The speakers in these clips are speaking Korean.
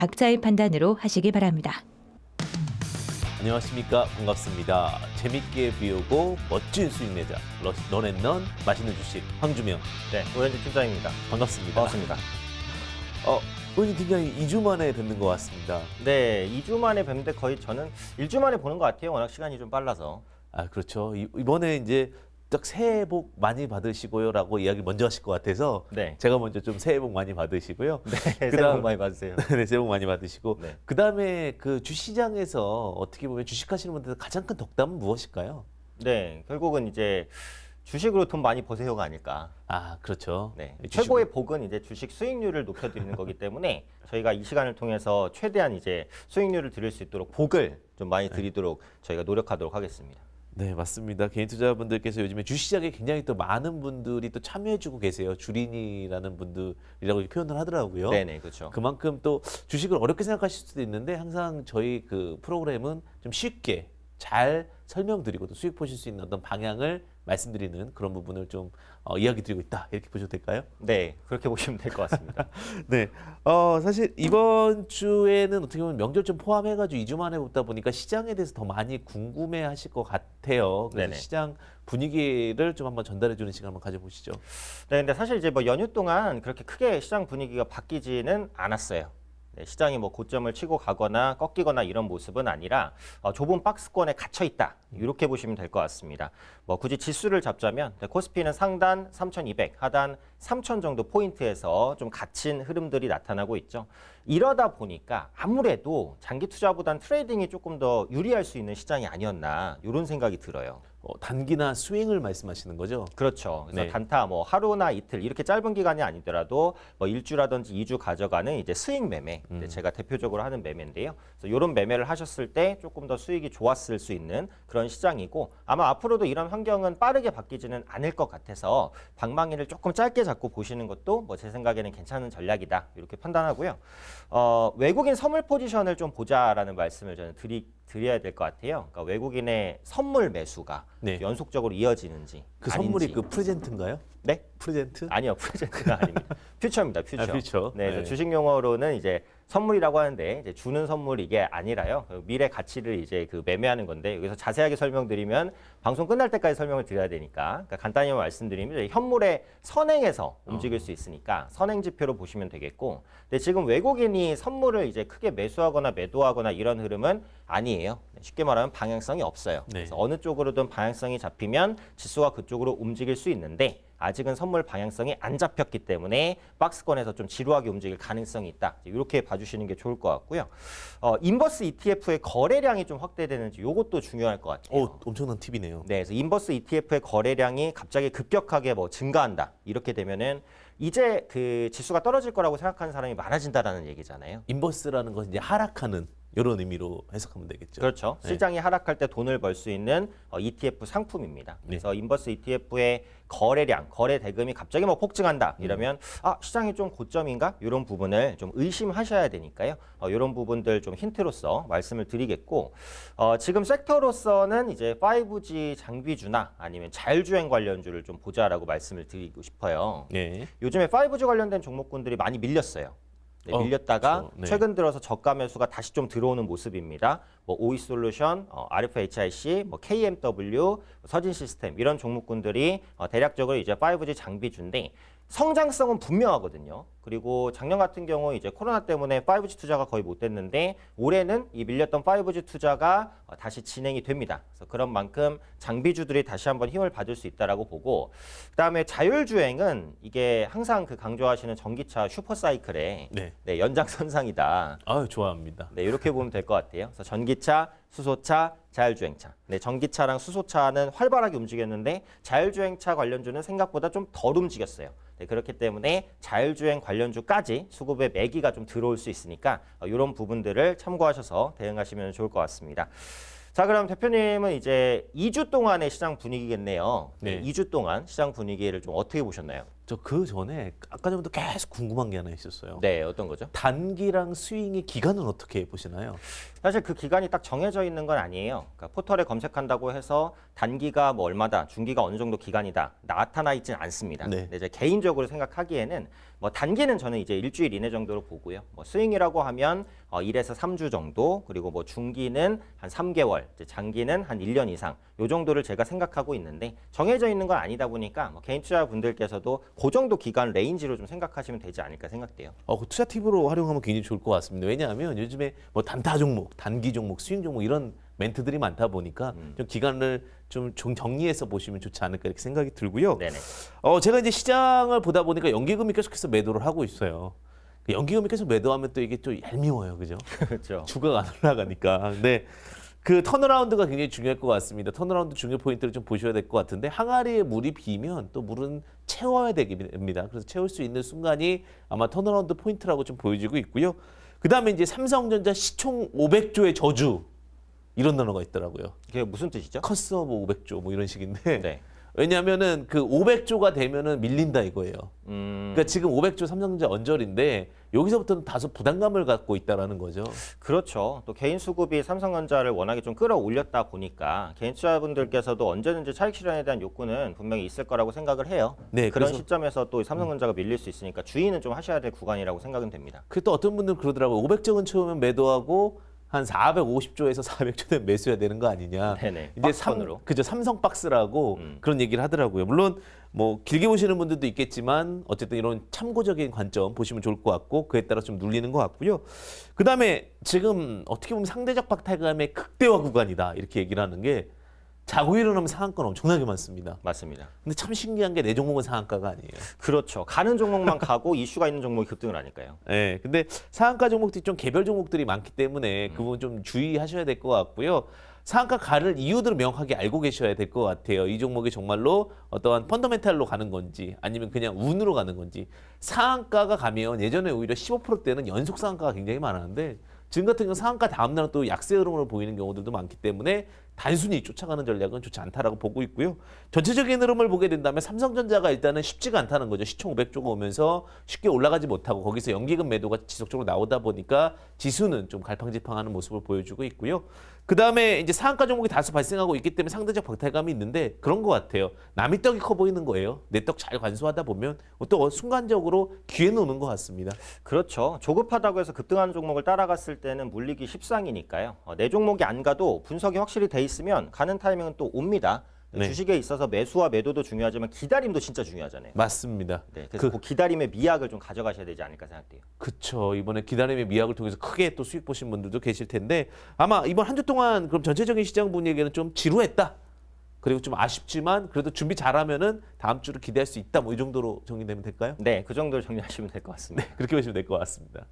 각자의 판단으로 하시기 바랍니다. 안녕하십니까. 반갑습니다. 재밌게 비우고 멋진 수익 내자. 런앤런 맛있는 주식 황주명. 네, 오현주 팀장입니다. 반갑습니다. 반갑습니다. 오늘 팀장님 2주 만에 뵙는 것 같습니다. 네, 2주 만에 뵙는데 거의 저는 1주 만에 보는 것 같아요. 워낙 시간이 좀 빨라서. 아, 그렇죠. 이번에 이제 딱 새해 복 많이 받으시고요라고 이야기 먼저 하실 것 같아서 네. 제가 먼저 좀 새해 복 많이 받으시고요. 네, 새해 복 많이 받으세요. 네, 새해 복 많이 받으시고 네. 그다음에 그 주시장에서 어떻게 보면 주식하시는 분들 가장 큰 덕담은 무엇일까요? 네, 결국은 이제 주식으로 돈 많이 버세요가 아닐까. 아, 그렇죠. 네, 주식으로. 최고의 복은 이제 주식 수익률을 높여드리는 거기 때문에 저희가 이 시간을 통해서 최대한 이제 수익률을 드릴 수 있도록 복을 좀 많이 드리도록 저희가 노력하도록 하겠습니다. 네, 맞습니다. 개인 투자분들께서 요즘에 주시장에 굉장히 또 많은 분들이 또 참여해주고 계세요. 주린이라는 분들이라고 표현을 하더라고요. 네네, 그렇죠. 그만큼 또 주식을 어렵게 생각하실 수도 있는데 항상 저희 그 프로그램은 좀 쉽게 잘 설명드리고 또 수익 보실 수 있는 어떤 방향을 말씀드리는 그런 부분을 좀 이야기 드리고 있다. 이렇게 보셔도 될까요? 네, 그렇게 보시면 될 것 같습니다. 네. 사실 이번 주에는 어떻게 보면 명절 좀 포함해가지고 2주 만에 보다 보니까 시장에 대해서 더 많이 궁금해 하실 것 같아요. 그래서 네네. 시장 분위기를 좀 한번 전달해 주는 시간 한번 가져보시죠. 네, 근데 사실 이제 뭐 연휴 동안 그렇게 크게 시장 분위기가 바뀌지는 않았어요. 네, 시장이 뭐 고점을 치고 가거나 꺾이거나 이런 모습은 아니라 좁은 박스권에 갇혀 있다. 이렇게 보시면 될 것 같습니다. 뭐 굳이 지수를 잡자면 코스피는 상단 3,200, 하단 3,000 정도 포인트에서 좀 갇힌 흐름들이 나타나고 있죠. 이러다 보니까 아무래도 장기 투자보단 트레이딩이 조금 더 유리할 수 있는 시장이 아니었나 이런 생각이 들어요. 단기나 스윙을 말씀하시는 거죠? 그렇죠. 그래서 네. 단타 뭐 하루나 이틀 이렇게 짧은 기간이 아니더라도 뭐 일주라든지 2주 가져가는 이제 스윙 매매, 이제 제가 대표적으로 하는 매매인데요. 그래서 이런 매매를 하셨을 때 조금 더 수익이 좋았을 수 있는 그런 시장이고 아마 앞으로도 이런 환경은 빠르게 바뀌지는 않을 것 같아서 방망이를 조금 짧게 잡고 보시는 것도 뭐 제 생각에는 괜찮은 전략이다 이렇게 판단하고요. 외국인 선물 포지션을 좀 보자라는 말씀을 저는 드려야 될 것 같아요. 그러니까 외국인의 선물 매수가 네. 연속적으로 이어지는지 그 선물이 아닌지. 그 프레젠트인가요? 네? 프레젠트? 아니요, 프레젠트가 아닙니다. 퓨처입니다, 퓨처. 아, 퓨처. 네, 네. 주식 용어로는 이제 선물이라고 하는데 이제 주는 선물 이게 아니라요. 그 미래 가치를 이제 그 매매하는 건데 여기서 자세하게 설명드리면 방송 끝날 때까지 설명을 드려야 되니까 그러니까 간단히 말씀드리면 이제 현물의 선행에서 움직일 수 있으니까 선행 지표로 보시면 되겠고, 근데 지금 외국인이 선물을 이제 크게 매수하거나 매도하거나 이런 흐름은 아니에요. 쉽게 말하면 방향성이 없어요. 네. 그래서 어느 쪽으로든 방향성이 잡히면 지수가 그쪽으로 움직일 수 있는데 아직은 선물 방향성이 안 잡혔기 때문에 박스권에서 좀 지루하게 움직일 가능성이 있다. 이렇게 봐주시는 게 좋을 것 같고요. 인버스 ETF의 거래량이 좀 확대되는지 이것도 중요할 것 같아요. 엄청난 팁이네요. 네, 그래서 인버스 ETF의 거래량이 갑자기 급격하게 뭐 증가한다. 이렇게 되면은 이제 그 지수가 떨어질 거라고 생각하는 사람이 많아진다라는 얘기잖아요. 인버스라는 것은 이제 하락하는 이런 의미로 해석하면 되겠죠. 그렇죠. 네. 시장이 하락할 때 돈을 벌 수 있는 ETF 상품입니다. 그래서 인버스 ETF의 거래량, 거래 대금이 갑자기 뭐 폭증한다 이러면 시장이 좀 고점인가? 이런 부분을 좀 의심하셔야 되니까요. 이런 부분들 좀 힌트로서 말씀을 드리겠고, 지금 섹터로서는 이제 5G 장비주나 아니면 자율주행 관련주를 좀 보자라고 말씀을 드리고 싶어요. 네. 요즘에 5G 관련된 종목군들이 많이 밀렸어요. 네, 밀렸다가 그렇죠. 네. 최근 들어서 저가 매수가 다시 좀 들어오는 모습입니다. 뭐 오이솔루션, RFHIC, 뭐 KMW, 서진 시스템 이런 종목군들이 대략적으로 이제 5G 장비주인데 성장성은 분명하거든요. 그리고 작년 같은 경우 이제 코로나 때문에 5G 투자가 거의 못 됐는데 올해는 이 밀렸던 5G 투자가 다시 진행이 됩니다. 그래서 그런 만큼 장비주들이 다시 한번 힘을 받을 수 있다라고 보고, 그다음에 자율주행은 이게 항상 그 강조하시는 전기차 슈퍼사이클의 네. 연장선상이다. 좋아합니다. 네, 이렇게 보면 될 것 같아요. 그래서 전기차, 수소차, 자율주행차. 네, 전기차랑 수소차는 활발하게 움직였는데 자율주행차 관련주는 생각보다 좀 덜 움직였어요. 네, 그렇기 때문에 자율주행 관련주까지 수급에 매기가 좀 들어올 수 있으니까 이런 부분들을 참고하셔서 대응하시면 좋을 것 같습니다. 자, 그럼 대표님은 이제 2주 동안의 시장 분위기겠네요. 네. 2주 동안 시장 분위기를 좀 어떻게 보셨나요? 저 그 전에 아까 전부터 계속 궁금한 게 하나 있었어요. 네, 어떤 거죠? 단기랑 스윙의 기간은 어떻게 보시나요? 사실 그 기간이 딱 정해져 있는 건 아니에요. 그러니까 포털에 검색한다고 해서 단기가 뭐 얼마다, 중기가 어느 정도 기간이다 나타나 있진 않습니다. 네. 근데 이제 개인적으로 생각하기에는 뭐 단기는 저는 이제 일주일 이내 정도로 보고요. 뭐 스윙이라고 하면 1에서 3주 정도, 그리고 뭐 중기는 한 3개월, 이제 장기는 한 1년 이상 요 정도를 제가 생각하고 있는데 정해져 있는 건 아니다 보니까 뭐 개인 투자분들께서도 그 정도 기간 레인지로 좀 생각하시면 되지 않을까 생각돼요. 그 투자 팁으로 활용하면 굉장히 좋을 것 같습니다. 왜냐하면 요즘에 뭐 단타 종목, 단기 종목, 스윙 종목 이런 멘트들이 많다 보니까 좀 기간을 좀 정리해서 보시면 좋지 않을까 이렇게 생각이 들고요. 네네. 제가 이제 시장을 보다 보니까 연기금이 계속해서 매도를 하고 있어요. 연기금이 계속 매도하면 또 이게 좀 얄미워요, 그죠? 그렇죠. 주가가 안 올라가니까. 근데 그 턴어라운드가 굉장히 중요할 것 같습니다. 턴어라운드 중요 포인트를 좀 보셔야 될 것 같은데 항아리에 물이 비면 또 물은 채워야 됩니다. 그래서 채울 수 있는 순간이 아마 턴어라운드 포인트라고 좀 보여지고 있고요. 그 다음에 이제 삼성전자 시총 500조의 저주 이런 단어가 있더라고요. 그게 무슨 뜻이죠? 커스어 뭐 500조 뭐 이런 식인데 네. 왜냐하면은 그 500조가 되면은 밀린다 이거예요. 그러니까 지금 500조 삼성전자 언저리인데 여기서부터는 다소 부담감을 갖고 있다라는 거죠. 그렇죠. 또 개인 수급이 삼성전자를 워낙에 좀 끌어올렸다 보니까 개인 투자분들께서도 언제든지 차익 실현에 대한 욕구는 분명히 있을 거라고 생각을 해요. 네, 그런 그래서- 시점에서 또 삼성전자가 밀릴 수 있으니까 주의는 좀 하셔야 될 구간이라고 생각은 됩니다. 그 또 어떤 분들은 그러더라고요. 500조 채우면 매도하고 한 450조에서 400조 되면 매수해야 되는 거 아니냐. 네네. 이제 박스권으로. 그죠, 삼성 박스라고 그런 얘기를 하더라고요. 물론 뭐 길게 보시는 분들도 있겠지만 어쨌든 이런 참고적인 관점 보시면 좋을 것 같고 그에 따라 좀 눌리는 것 같고요. 그 다음에 지금 어떻게 보면 상대적 박탈감의 극대화 구간이다 이렇게 얘기를 하는 게 자고 일어나면 상한가는 엄청나게 많습니다. 맞습니다. 근데 참 신기한 게 내 종목은 상한가가 아니에요. 그렇죠. 가는 종목만 가고 이슈가 있는 종목이 급등을 하니까요. 네, 근데 상한가 종목들이 좀 개별 종목들이 많기 때문에 그 부분 좀 주의하셔야 될 것 같고요. 상한가 가를 이유들을 명확하게 알고 계셔야 될 것 같아요. 이 종목이 정말로 어떠한 펀더멘탈로 가는 건지 아니면 그냥 운으로 가는 건지. 상한가가 가면 예전에 오히려 15%대는 연속 상한가가 굉장히 많았는데 지금 같은 경우 상한가 다음 날은 또 약세 흐름을 보이는 경우들도 많기 때문에 단순히 쫓아가는 전략은 좋지 않다라고 보고 있고요. 전체적인 흐름을 보게 된다면 삼성전자가 일단은 쉽지가 않다는 거죠. 시총 500조가 오면서 쉽게 올라가지 못하고 거기서 연기금 매도가 지속적으로 나오다 보니까 지수는 좀 갈팡질팡하는 모습을 보여주고 있고요. 그 다음에 이제 상한가 종목이 다수 발생하고 있기 때문에 상대적 박탈감이 있는데 그런 것 같아요. 남의 떡이 커 보이는 거예요. 내 떡 잘 관수하다 보면 또 순간적으로 기회는 오는 것 같습니다. 그렇죠. 조급하다고 해서 급등하는 종목을 따라갔을 때는 물리기 십상이니까요. 내 종목이 안 가도 분석이 확실히 돼 있으면 가는 타이밍은 또 옵니다. 네. 주식에 있어서 매수와 매도도 중요하지만 기다림도 진짜 중요하잖아요. 맞습니다. 네, 그래서 그 기다림의 미학을 좀 가져가셔야 되지 않을까 생각돼요. 그쵸. 이번에 기다림의 미학을 통해서 크게 또 수익 보신 분들도 계실 텐데 아마 이번 한 주 동안 그럼 전체적인 시장 분위기는 좀 지루했다. 그리고 좀 아쉽지만 그래도 준비 잘하면은 다음 주를 기대할 수 있다. 뭐 이 정도로 정리되면 될까요? 네, 그 정도를 정리하시면 될 것 같습니다. 네, 그렇게 보시면 될 것 같습니다.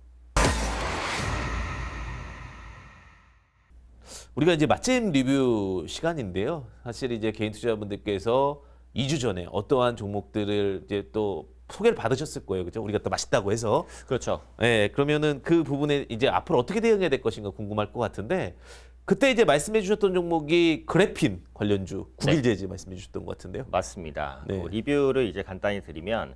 우리가 이제 맛집 리뷰 시간인데요. 사실 이제 개인 투자자분들께서 2주 전에 어떠한 종목들을 이제 또 소개를 받으셨을 거예요. 그죠? 우리가 또 맛있다고 해서. 그렇죠. 네, 그러면은 그 부분에 이제 앞으로 어떻게 대응해야 될 것인가 궁금할 것 같은데 그때 이제 말씀해 주셨던 종목이 그래핀 관련주 국일재즈 말씀해 주셨던 것 같은데요. 맞습니다. 네. 리뷰를 이제 간단히 드리면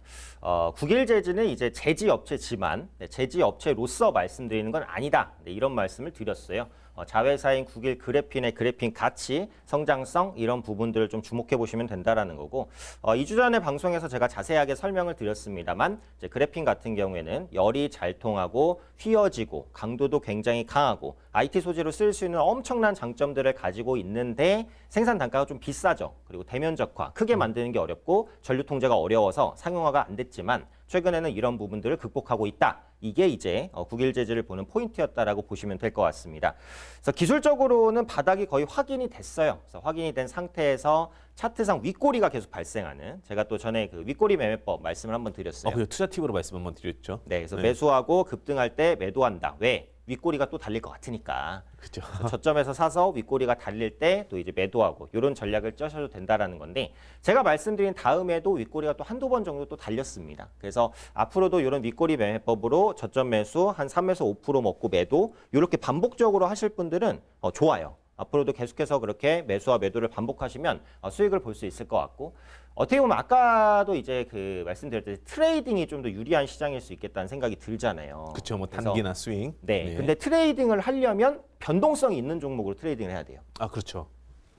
국일재즈는 이제 제지 업체지만 제지 업체로서 말씀드리는 건 아니다. 네, 이런 말씀을 드렸어요. 자회사인 국일 그래핀의 그래핀 가치, 성장성 이런 부분들을 좀 주목해 보시면 된다라는 거고 2주 전에 방송에서 제가 자세하게 설명을 드렸습니다만 이제 그래핀 같은 경우에는 열이 잘 통하고 휘어지고 강도도 굉장히 강하고 IT 소재로 쓸 수 있는 엄청난 장점들을 가지고 있는데 생산 단가가 좀 비싸죠. 그리고 대면적화 크게 만드는 게 어렵고 전류 통제가 어려워서 상용화가 안 됐지만 최근에는 이런 부분들을 극복하고 있다. 이게 이제 국일재즈를 보는 포인트였다라고 보시면 될 것 같습니다. 그래서 기술적으로는 바닥이 거의 확인이 됐어요. 그래서 확인이 된 상태에서 차트상 윗꼬리가 계속 발생하는 제가 또 전에 그 윗꼬리 매매법 말씀을 한번 드렸어요. 그죠. 투자 팁으로 말씀 한번 드렸죠. 네, 그래서 네. 매수하고 급등할 때 매도한다. 왜? 윗꼬리가 또 달릴 것 같으니까. 그죠. 저점에서 사서 윗꼬리가 달릴 때 또 이제 매도하고 이런 전략을 짜셔도 된다라는 건데 제가 말씀드린 다음에도 윗꼬리가 또 한두 번 정도 또 달렸습니다. 그래서 앞으로도 이런 윗꼬리 매매법으로 저점 매수 한 3에서 5% 먹고 매도 이렇게 반복적으로 하실 분들은 좋아요. 앞으로도 계속해서 그렇게 매수와 매도를 반복하시면 수익을 볼 수 있을 것 같고 어떻게 보면 아까도 이제 그 말씀드렸듯이 트레이딩이 좀 더 유리한 시장일 수 있겠다는 생각이 들잖아요. 그렇죠. 뭐 그래서 단기나 스윙. 네. 근데 트레이딩을 하려면 변동성이 있는 종목으로 트레이딩을 해야 돼요. 아, 그렇죠.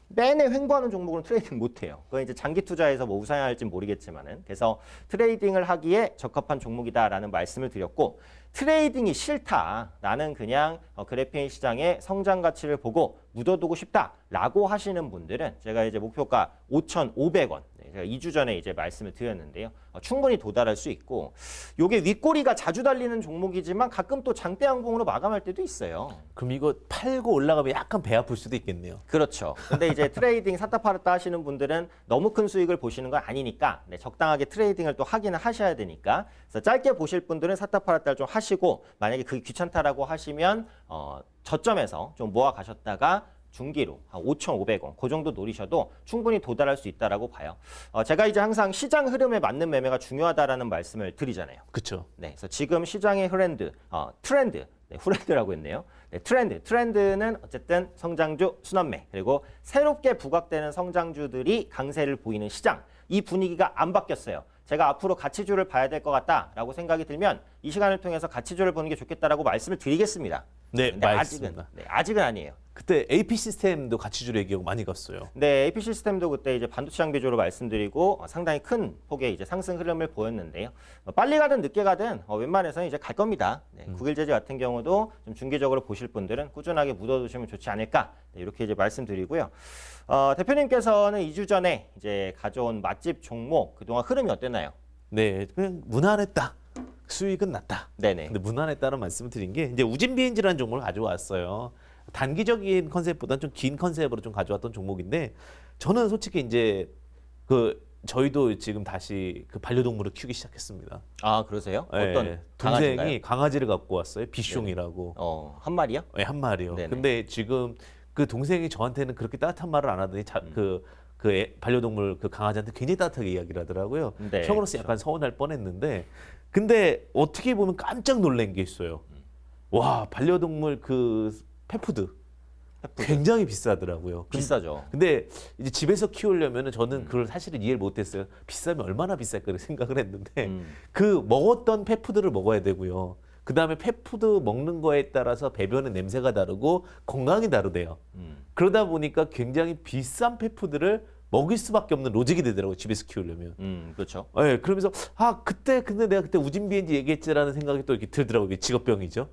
매일 횡보하는 종목은 트레이딩 못 해요. 그건 이제 장기 투자에서 뭐 우상향 할지 모르겠지만은 그래서 트레이딩을 하기에 적합한 종목이다라는 말씀을 드렸고 트레이딩이 싫다. 나는 그냥 그래프인 시장의 성장 가치를 보고 묻어두고 싶다라고 하시는 분들은 제가 이제 목표가 5,500원. 제가 2주 전에 이제 말씀을 드렸는데요. 충분히 도달할 수 있고 요게 윗꼬리가 자주 달리는 종목이지만 가끔 또 장대 양봉으로 마감할 때도 있어요. 그럼 이거 팔고 올라가면 약간 배 아플 수도 있겠네요. 그렇죠. 근데 이제 트레이딩 샀다 팔았다 하시는 분들은 너무 큰 수익을 보시는 건 아니니까 네, 적당하게 트레이딩을 또 하기는 하셔야 되니까 그래서 짧게 보실 분들은 샀다 팔았다를 좀 하시고 만약에 그게 귀찮다라고 하시면 저점에서 좀 모아 가셨다가 중기로 한 5,500원 그 정도 노리셔도 충분히 도달할 수 있다라고 봐요. 제가 이제 항상 시장 흐름에 맞는 매매가 중요하다라는 말씀을 드리잖아요. 그렇죠. 네, 그래서 지금 시장의 트렌드, 네, 후렌드라고 했네요. 네, 트렌드는 어쨌든 성장주 순환매 그리고 새롭게 부각되는 성장주들이 강세를 보이는 시장. 이 분위기가 안 바뀌었어요. 제가 앞으로 가치주를 봐야 될 것 같다라고 생각이 들면 이 시간을 통해서 가치주를 보는 게 좋겠다라고 말씀을 드리겠습니다. 네, 근데 알겠습니다. 아직은 아니에요. 그때 AP 시스템도 가치주로 얘기하고 많이 갔어요. 네, AP 시스템도 그때 이제 반도체 장비주로 말씀드리고 상당히 큰 폭의 이제 상승 흐름을 보였는데요. 빨리 가든 늦게 가든 웬만해서는 이제 갈 겁니다. 네, 국일제지 같은 경우도 좀 중기적으로 보실 분들은 꾸준하게 묻어두시면 좋지 않을까 네, 이렇게 이제 말씀드리고요. 대표님께서는 2주 전에 이제 가져온 맛집 종목 그동안 흐름이 어땠나요? 네, 그냥 무난했다. 수익은 났다. 네네. 근데 무난했다는 말씀을 드린 게 이제 우진비엔지라는 종목을 가져왔어요. 단기적인 컨셉보다는 좀 긴 컨셉으로 좀 가져왔던 종목인데 저는 솔직히 이제 저희도 지금 다시 그 반려동물을 키우기 시작했습니다. 아, 그러세요? 네, 어떤 동생이 강아지인가요? 강아지를 갖고 왔어요. 비숑이라고. 한 마리요? 네, 한 마리요. 네네. 근데 지금 그 동생이 저한테는 그렇게 따뜻한 말을 안 하더니 반려동물 그 강아지한테 굉장히 따뜻하게 이야기를 하더라고요. 네, 형으로서 그렇죠. 약간 서운할 뻔했는데 근데 어떻게 보면 깜짝 놀란 게 있어요. 와, 반려동물 그 펫푸드 굉장히 비싸더라고요. 비싸죠. 근데 이제 집에서 키우려면은 저는 그걸 사실은 이해를 못했어요. 비싸면 얼마나 비쌀까 생각을 했는데 그 먹었던 펫푸드를 먹어야 되고요. 그 다음에 펫푸드 먹는 거에 따라서 배변의 냄새가 다르고 건강이 다르대요. 그러다 보니까 굉장히 비싼 펫푸드를 먹일 수밖에 없는 로직이 되더라고요. 집에서 키우려면. 그렇죠. 네, 그러면서 근데 내가 그때 우진비엔지 얘기했지라는 생각이 또 이렇게 들더라고요. 이게 직업병이죠.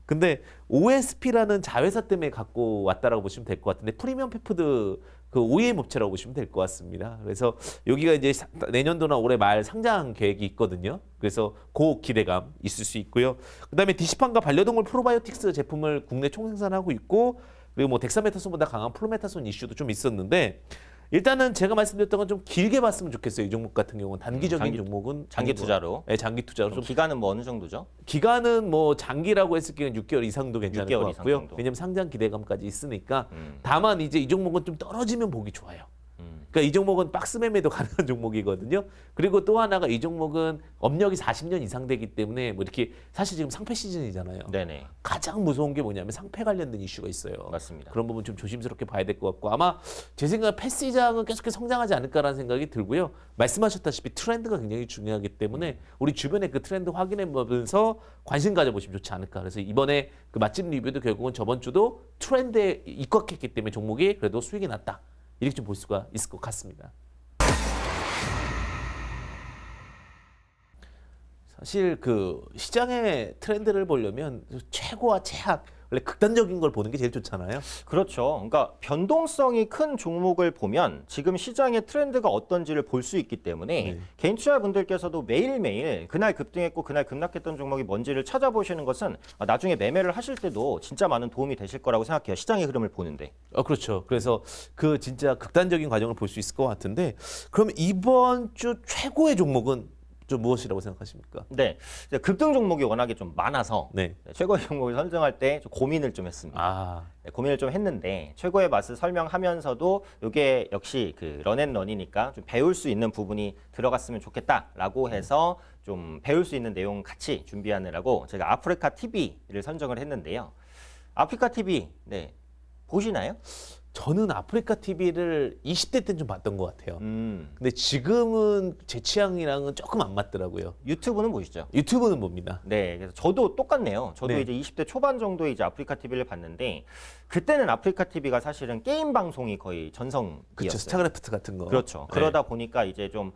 근데 OSP라는 자회사 때문에 갖고 왔다라고 보시면 될 것 같은데 프리미엄 펫푸드 그 OEM 업체라고 보시면 될 것 같습니다. 그래서 여기가 이제 내년도나 올해 말 상장 계획이 있거든요. 그래서 그 기대감 있을 수 있고요. 그다음에 디시판과 반려동물 프로바이오틱스 제품을 국내 총생산하고 있고 그리고 뭐 덱사메타손보다 강한 플로메타손 이슈도 좀 있었는데 일단은 제가 말씀드렸던 건 좀 길게 봤으면 좋겠어요. 이 종목 같은 경우는 단기적인 종목은 장기 투자로. 네, 장기 투자로 좀 기간은 뭐 어느 정도죠? 기간은 뭐 장기라고 했을 경우는 6개월 이상도 괜찮을 6개월 것 이상 같고요. 정도. 왜냐면 상장 기대감까지 있으니까. 다만 이제 이 종목은 좀 떨어지면 보기 좋아요. 그러니까 이 종목은 박스 매매도 가능한 종목이거든요. 그리고 또 하나가 이 종목은 업력이 40년 이상 되기 때문에 뭐 이렇게 사실 지금 상패 시즌이잖아요. 네네. 가장 무서운 게 뭐냐면 상패 관련된 이슈가 있어요. 맞습니다. 그런 부분 좀 조심스럽게 봐야 될 것 같고 아마 제 생각에 패스 시장은 계속해서 성장하지 않을까라는 생각이 들고요. 말씀하셨다시피 트렌드가 굉장히 중요하기 때문에 우리 주변에 그 트렌드 확인해 보면서 관심 가져보시면 좋지 않을까. 그래서 이번에 그 맛집 리뷰도 결국은 저번 주도 트렌드에 입각했기 때문에 종목이 그래도 수익이 났다. 이렇게 좀 볼 수가 있을 것 같습니다. 사실 그 시장의 트렌드를 보려면 최고와 최악 원래 극단적인 걸 보는 게 제일 좋잖아요. 그렇죠. 그러니까 변동성이 큰 종목을 보면 지금 시장의 트렌드가 어떤지를 볼 수 있기 때문에 네. 개인 투자분들께서도 매일매일 그날 급등했고 그날 급락했던 종목이 뭔지를 찾아보시는 것은 나중에 매매를 하실 때도 진짜 많은 도움이 되실 거라고 생각해요. 시장의 흐름을 보는데. 그렇죠. 그래서 그 진짜 극단적인 과정을 볼 수 있을 것 같은데 그럼 이번 주 최고의 종목은 좀 무엇이라고 생각하십니까? 네, 이제 급등 종목이 워낙에 좀 많아서 네. 최고의 종목을 선정할 때 좀 고민을 좀 했습니다. 네, 고민을 좀 했는데 최고의 맛을 설명하면서도 이게 역시 그 런앤런이니까 좀 배울 수 있는 부분이 들어갔으면 좋겠다라고 해서 좀 배울 수 있는 내용 같이 준비하느라고 제가 아프리카 TV를 선정을 했는데요. 아프리카 TV, 네. 보시나요? 저는 아프리카 TV를 20대 때는 좀 봤던 것 같아요. 근데 지금은 제 취향이랑은 조금 안 맞더라고요. 유튜브는 보시죠? 유튜브는 봅니다. 네, 그래서 저도 똑같네요. 저도 네. 이제 20대 초반 정도에 이제 아프리카 TV를 봤는데 그때는 아프리카 TV가 사실은 게임 방송이 거의 전성이었어요. 그렇죠. 스타크래프트 같은 거. 그렇죠. 네. 그러다 보니까 이제 좀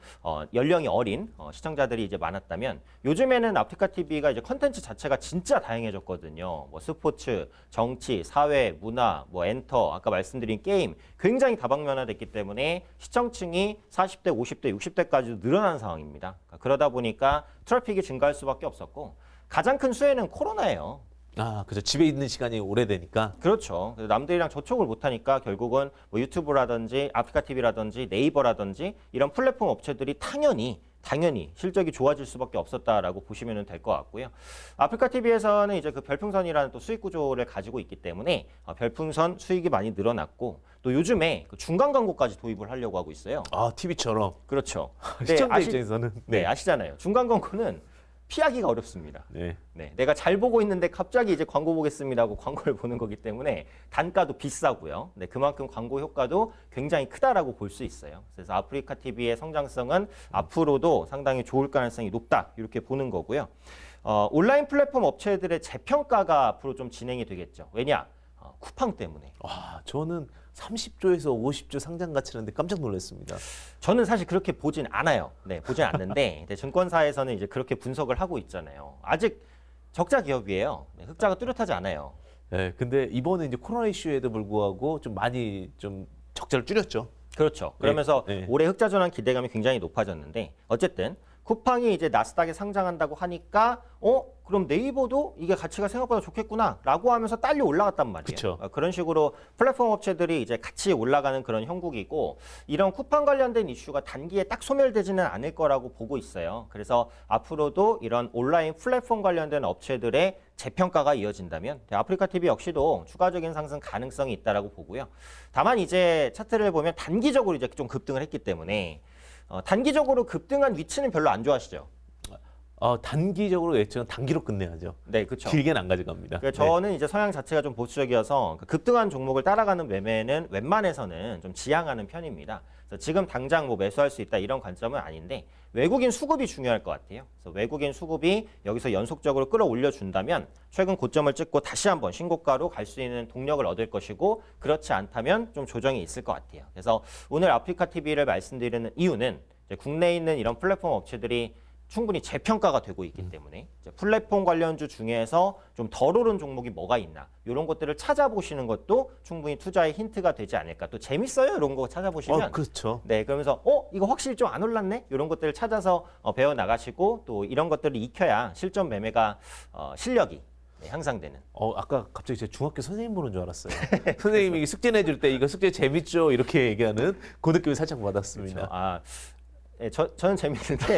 연령이 어린 시청자들이 이제 많았다면 요즘에는 아프리카 TV가 이제 컨텐츠 자체가 진짜 다양해졌거든요. 뭐 스포츠, 정치, 사회, 문화, 뭐 엔터, 아까 말씀드린 게임 굉장히 다방면화됐기 때문에 시청층이 40대, 50대, 60대까지도 늘어난 상황입니다. 그러다 보니까 트래픽이 증가할 수밖에 없었고 가장 큰 수혜는 코로나예요. 아, 그죠. 집에 있는 시간이 오래되니까. 그렇죠. 그래서 남들이랑 접촉을 못하니까 결국은 뭐 유튜브라든지 아프리카 TV라든지 네이버라든지 이런 플랫폼 업체들이 당연히 실적이 좋아질 수밖에 없었다라고 보시면 될 것 같고요. 아프리카 TV에서는 이제 그 별풍선이라는 또 수익 구조를 가지고 있기 때문에 별풍선 수익이 많이 늘어났고 또 요즘에 그 중간 광고까지 도입을 하려고 하고 있어요. 아, TV처럼. 그렇죠. 시청자 입장에서는. 네, 아시잖아요. 중간 광고는 피하기가 어렵습니다. 네. 네, 내가 잘 보고 있는데 갑자기 이제 광고 보겠습니다 하고 광고를 보는 거기 때문에 단가도 비싸고요. 네, 그만큼 광고 효과도 굉장히 크다라고 볼 수 있어요. 그래서 아프리카 TV의 성장성은 앞으로도 상당히 좋을 가능성이 높다 이렇게 보는 거고요. 온라인 플랫폼 업체들의 재평가가 앞으로 좀 진행이 되겠죠. 왜냐? 쿠팡 때문에. 와, 저는 30조에서 50조 상장 가치라는데 깜짝 놀랐습니다. 저는 사실 그렇게 보진 않아요. 네, 보진 않는데 이제 증권사에서는 이제 그렇게 분석을 하고 있잖아요. 아직 적자 기업이에요. 네, 흑자가 뚜렷하지 않아요. 네, 근데 이번에 이제 코로나 이슈에도 불구하고 좀 많이 좀 적자를 줄였죠. 그렇죠. 그러면서 네. 올해 흑자 전환 기대감이 굉장히 높아졌는데 어쨌든 쿠팡이 이제 나스닥에 상장한다고 하니까 그럼 네이버도 이게 가치가 생각보다 좋겠구나라고 하면서 딸려 올라갔단 말이에요. 그쵸. 그런 식으로 플랫폼 업체들이 이제 같이 올라가는 그런 형국이고 이런 쿠팡 관련된 이슈가 단기에 딱 소멸되지는 않을 거라고 보고 있어요. 그래서 앞으로도 이런 온라인 플랫폼 관련된 업체들의 재평가가 이어진다면 아프리카 TV 역시도 추가적인 상승 가능성이 있다라고 보고요. 다만 이제 차트를 보면 단기적으로 이제 좀 급등을 했기 때문에 단기적으로 급등한 위치는 별로 안 좋아하시죠? 단기적으로 예측은 단기로 끝내야죠. 네, 그렇죠. 길게는 안 가져갑니다. 그러니까 저는 이제 성향 자체가 좀 보수적이어서 급등한 종목을 따라가는 매매는 웬만해서는 좀 지양하는 편입니다. 그래서 지금 당장 뭐 매수할 수 있다 이런 관점은 아닌데 외국인 수급이 중요할 것 같아요. 그래서 외국인 수급이 여기서 연속적으로 끌어올려 준다면 최근 고점을 찍고 다시 한번 신고가로 갈 수 있는 동력을 얻을 것이고 그렇지 않다면 좀 조정이 있을 것 같아요. 그래서 오늘 아프리카 TV를 말씀드리는 이유는 이제 국내에 있는 이런 플랫폼 업체들이 충분히 재평가가 되고 있기 때문에 이제 플랫폼 관련주 중에서 좀 덜 오른 종목이 뭐가 있나 이런 것들을 찾아보시는 것도 충분히 투자의 힌트가 되지 않을까. 또 재밌어요 이런 거 찾아보시면 그렇죠. 네, 그러면서 이거 확실히 좀 안 올랐네 이런 것들을 찾아서 배워 나가시고 또 이런 것들을 익혀야 실전 매매가 실력이 향상되는. 아까 갑자기 제 중학교 선생님 보는 줄 알았어요. 선생님이 숙제 내줄 때 이거 숙제 재밌죠? 이렇게 얘기하는 그 느낌을 살짝 받았습니다. 그렇죠. 네, 저는 재밌는데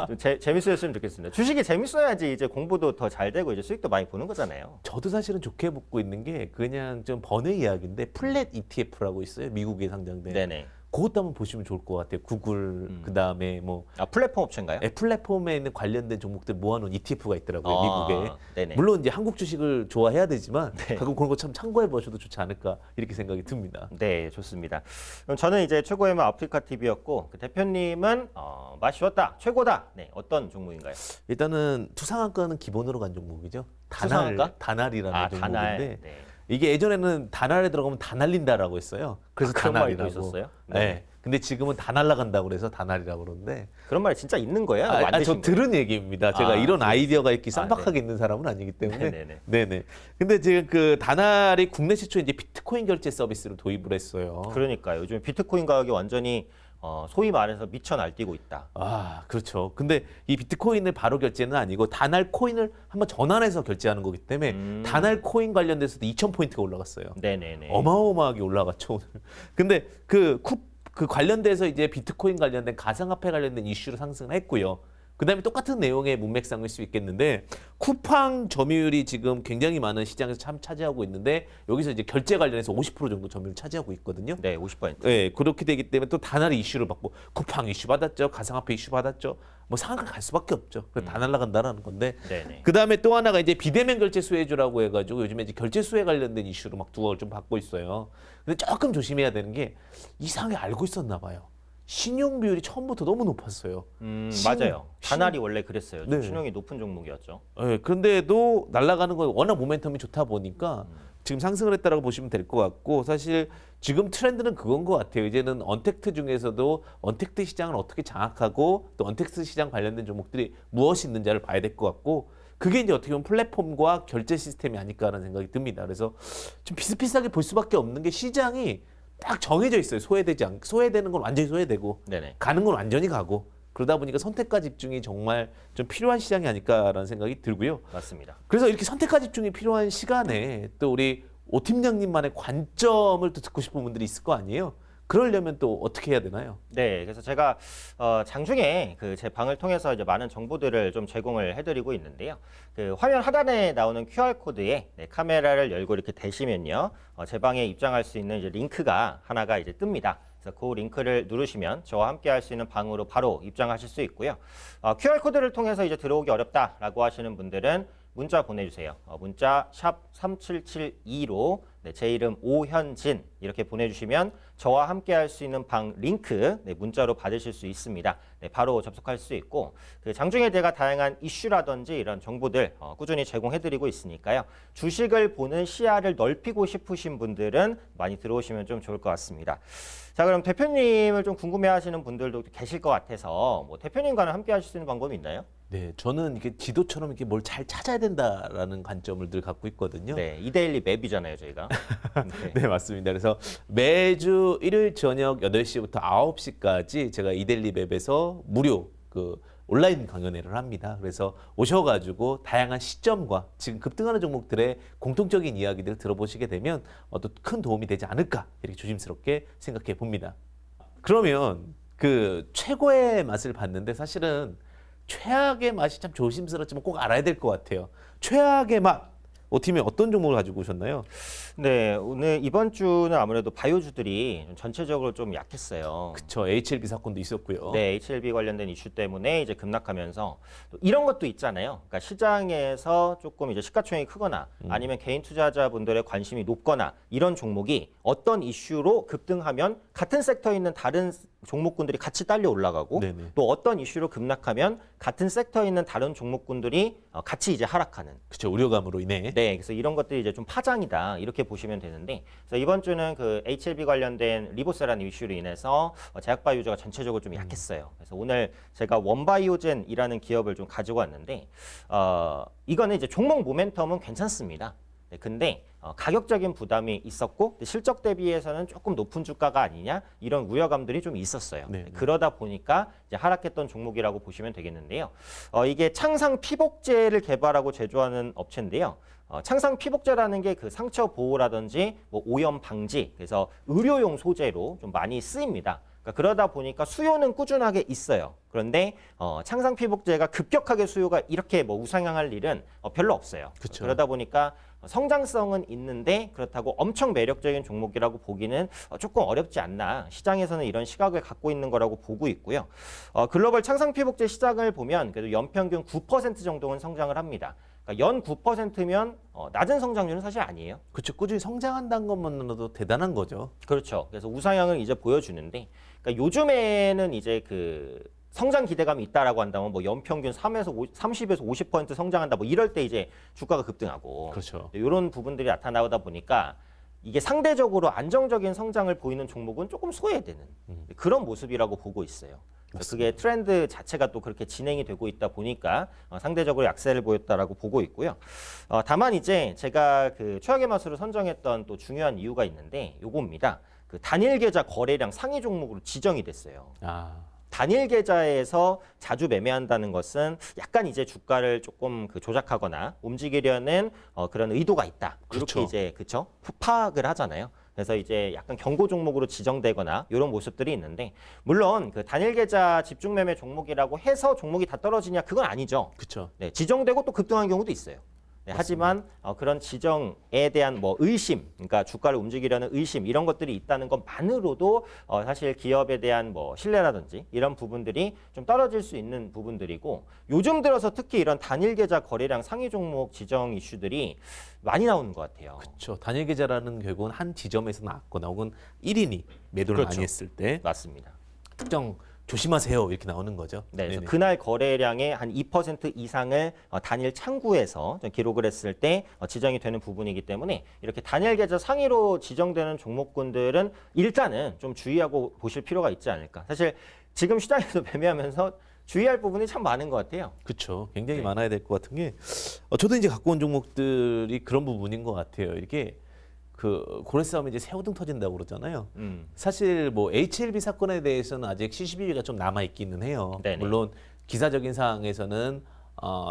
좀 재밌었으면 좋겠습니다. 주식이 재밌어야지 이제 공부도 더 잘 되고 이제 수익도 많이 보는 거잖아요. 저도 사실은 좋게 보고 있는 게 그냥 좀 번외 이야기인데 플랫 ETF라고 있어요. 미국에 상장된. 네네. 그것도 한번 보시면 좋을 것 같아요. 구글 그다음에 뭐 플랫폼 업체인가요? 플랫폼에 있는 관련된 종목들 모아놓은 ETF가 있더라고요. 미국에. 네네. 물론 이제 한국 주식을 좋아해야 되지만 네. 가끔 그런 거 참 참고해 보셔도 좋지 않을까 이렇게 생각이 듭니다. 네, 좋습니다. 그럼 저는 이제 최고의 맛 아프리카 TV였고 그 대표님은 맛이었다, 최고다. 네, 어떤 종목인가요? 일단은 투상한가는 기본으로 간 종목이죠. 투상한가? 다날이라는 종목인데 다날. 네. 이게 예전에는 다날에 들어가면 다 날린다라고 했어요. 그래서 그런 말도 다날이라고. 있었어요? 네. 네. 근데 지금은 다 날라간다고 그래서 다날이라고 그러는데 그런 말이 진짜 있는 거예요? 만드신 저 거예요? 들은 얘기입니다. 제가 이런 아이디어가 이렇게 쌈박하게 네. 있는 사람은 아니기 때문에. 네네네. 네네. 근데 지금 그 다날이 국내 최초에 이제 비트코인 결제 서비스를 도입을 했어요. 그러니까요. 요즘 비트코인 가격이 완전히 소위 말해서 미쳐 날뛰고 있다. 그렇죠. 근데 이 비트코인을 바로 결제는 아니고 다날 코인을 한번 전환해서 결제하는 거기 때문에 다날 코인 관련돼서도 2,000포인트가 올라갔어요. 네네네. 어마어마하게 올라갔죠, 오늘. 근데 그 관련돼서 이제 비트코인 관련된 가상화폐 관련된 이슈로 상승을 했고요. 그다음에 똑같은 내용의 문맥상일 수 있겠는데 쿠팡 점유율이 지금 굉장히 많은 시장에서 참 차지하고 있는데 여기서 이제 결제 관련해서 50% 정도 점유율 차지하고 있거든요. 네, 50%. 네, 그렇게 되기 때문에 또 다날이 이슈를 받고 쿠팡 이슈 받았죠, 가상화폐 이슈 받았죠. 뭐 상한가 갈 수밖에 없죠. 그래서 다 날아간다라는 건데. 네네. 그 다음에 또 하나가 이제 비대면 결제 수혜주라고 해가지고 요즘에 이제 결제 수혜 관련된 이슈로 막 두각을 좀 받고 있어요. 근데 조금 조심해야 되는 게 이상하게 알고 있었나 봐요. 신용 비율이 처음부터 너무 높았어요. 맞아요. 다날이 원래 그랬어요. 좀 네. 신용이 높은 종목이었죠. 네, 그런데도 날아가는 거 워낙 모멘텀이 좋다 보니까 지금 상승을 했다라고 보시면 될 것 같고 사실 지금 트렌드는 그건 것 같아요. 이제는 언택트 중에서도 언택트 시장을 어떻게 장악하고 또 언택트 시장 관련된 종목들이 무엇이 있는지를 봐야 될 것 같고 그게 이제 어떻게 보면 플랫폼과 결제 시스템이 아닐까라는 생각이 듭니다. 그래서 좀 비슷비슷하게 볼 수밖에 없는 게 시장이 딱 정해져 있어요. 소외되는 건 완전히 소외되고 네네. 가는 건 완전히 가고 그러다 보니까 선택과 집중이 정말 좀 필요한 시장이 아닐까라는 생각이 들고요. 맞습니다. 그래서 이렇게 선택과 집중이 필요한 시간에 또 우리 오 팀장님만의 관점을 또 듣고 싶은 분들이 있을 거 아니에요. 그러려면 또 어떻게 해야 되나요? 네, 그래서 제가 장중에 그 제 방을 통해서 이제 많은 정보들을 좀 제공을 해드리고 있는데요. 그 화면 하단에 나오는 QR 코드에 카메라를 열고 이렇게 대시면요, 제 방에 입장할 수 있는 이제 링크가 하나가 이제 뜹니다. 그래서 그 링크를 누르시면 저와 함께 할 수 있는 방으로 바로 입장하실 수 있고요. QR 코드를 통해서 이제 들어오기 어렵다라고 하시는 분들은 문자 보내주세요. 문자 샵 3772로 제 이름 오현진 이렇게 보내주시면 저와 함께 할 수 있는 방 링크 문자로 받으실 수 있습니다. 바로 접속할 수 있고 그 장중에 제가 다양한 이슈라든지 이런 정보들 꾸준히 제공해드리고 있으니까요. 주식을 보는 시야를 넓히고 싶으신 분들은 많이 들어오시면 좀 좋을 것 같습니다. 자, 그럼 대표님을 좀 궁금해하시는 분들도 계실 것 같아서 뭐 대표님과는 함께 하실 수 있는 방법이 있나요? 네, 저는 이게 지도처럼 이렇게 뭘 잘 찾아야 된다라는 관점을 늘 갖고 있거든요. 네, 이데일리 맵이잖아요, 저희가. 네. 네, 맞습니다. 그래서 매주 일요일 저녁 8시부터 9시까지 제가 이데일리 맵에서 무료 그 온라인 강연회를 합니다. 그래서 오셔가지고 다양한 시점과 지금 급등하는 종목들의 공통적인 이야기들 들어보시게 되면 또 큰 도움이 되지 않을까 이렇게 조심스럽게 생각해 봅니다. 그러면 그 최고의 맛을 봤는데 사실은 최악의 맛이 참 조심스럽지만 꼭 알아야 될 것 같아요. 최악의 맛. 오팀이 어떤 종목을 가지고 오셨나요? 네, 오늘 이번 주는 아무래도 바이오주들이 전체적으로 좀 약했어요. 그쵸. HLB 사건도 있었고요. 네, HLB 관련된 이슈 때문에 이제 급락하면서 또 이런 것도 있잖아요. 그러니까 시장에서 조금 이제 시가총액이 크거나 아니면 개인 투자자분들의 관심이 높거나 이런 종목이 어떤 이슈로 급등하면 같은 섹터에 있는 다른 종목군들이 같이 딸려 올라가고 네네. 또 어떤 이슈로 급락하면 같은 섹터에 있는 다른 종목군들이 같이 이제 하락하는. 그쵸. 우려감으로 인해. 네, 그래서 이런 것들이 이제 좀 파장이다 이렇게 보시면 되는데, 그래서 이번 주는 그 HLB 관련된 리보세라는 이슈로 인해서 제약바이오주가 전체적으로 좀 약했어요. 그래서 오늘 제가 원바이오젠이라는 기업을 좀 가지고 왔는데, 이거는 이제 종목 모멘텀은 괜찮습니다. 네, 근데 가격적인 부담이 있었고 실적 대비해서는 조금 높은 주가가 아니냐 이런 우려감들이 좀 있었어요. 네. 그러다 보니까 이제 하락했던 종목이라고 보시면 되겠는데요. 이게 창상 피복제를 개발하고 제조하는 업체인데요. 창상 피복제라는 게 그 상처 보호라든지 뭐 오염 방지, 그래서 의료용 소재로 좀 많이 쓰입니다. 그러다 보니까 수요는 꾸준하게 있어요. 그런데 창상 피복제가 급격하게 수요가 이렇게 뭐 우상향할 일은 별로 없어요. 그쵸. 그러다 보니까 성장성은 있는데 그렇다고 엄청 매력적인 종목이라고 보기는 조금 어렵지 않나. 시장에서는 이런 시각을 갖고 있는 거라고 보고 있고요. 글로벌 창상 피복제 시장을 보면 그래도 연평균 9% 정도는 성장을 합니다. 그러니까 연 9%면 낮은 성장률은 사실 아니에요. 그쵸. 꾸준히 성장한다는 것만으로도 대단한 거죠. 그렇죠. 그래서 우상향을 이제 보여주는데, 그러니까 요즘에는 이제 그 성장 기대감이 있다라고 한다면 뭐 연평균 30에서 50% 성장한다 뭐 이럴 때 이제 주가가 급등하고, 그렇죠. 이런 부분들이 나타나다 보니까 이게 상대적으로 안정적인 성장을 보이는 종목은 조금 소외되는 그런 모습이라고 보고 있어요. 그게 트렌드 자체가 또 그렇게 진행이 되고 있다 보니까 상대적으로 약세를 보였다라고 보고 있고요. 다만 이제 제가 그 최악의 맛으로 선정했던 또 중요한 이유가 있는데 요겁니다. 그 단일 계좌 거래량 상위 종목으로 지정이 됐어요. 단일 계좌에서 자주 매매한다는 것은 약간 이제 주가를 조금 그 조작하거나 움직이려는 그런 의도가 있다. 그렇죠. 이렇게 이제 그쵸? 파악을 하잖아요. 그래서 이제 약간 경고 종목으로 지정되거나 이런 모습들이 있는데 물론 그 단일 계좌 집중 매매 종목이라고 해서 종목이 다 떨어지냐 그건 아니죠. 그렇죠. 네, 지정되고 또 급등한 경우도 있어요. 네, 하지만 그런 지정에 대한 뭐 의심, 그러니까 주가를 움직이려는 의심 이런 것들이 있다는 것만으로도 사실 기업에 대한 뭐 신뢰라든지 이런 부분들이 좀 떨어질 수 있는 부분들이고 요즘 들어서 특히 이런 단일 계좌 거래량 상위 종목 지정 이슈들이 많이 나오는 것 같아요. 그렇죠. 단일 계좌라는 결국은 한 지점에서 나왔거나 혹은 1인이 매도를 그렇죠. 많이 했을 때 맞습니다. 특정 조심하세요 이렇게 나오는 거죠. 네, 그래서 네네. 그날 거래량의 한 2% 이상을 단일 창구에서 좀 기록을 했을 때 지정이 되는 부분이기 때문에 이렇게 단일 계좌 상위로 지정되는 종목군들은 일단은 좀 주의하고 보실 필요가 있지 않을까. 사실 지금 시장에서 매매하면서 주의할 부분이 참 많은 것 같아요. 그렇죠. 굉장히 네. 많아야 될 것 같은 게 저도 이제 갖고 온 종목들이 그런 부분인 것 같아요. 이게 그 고래 싸움에 이제 새우등 터진다고 그러잖아요. 사실 뭐 HLB 사건에 대해서는 아직 시시비비가 좀 남아 있기는 해요. 네네. 물론 기사적인 사항에서는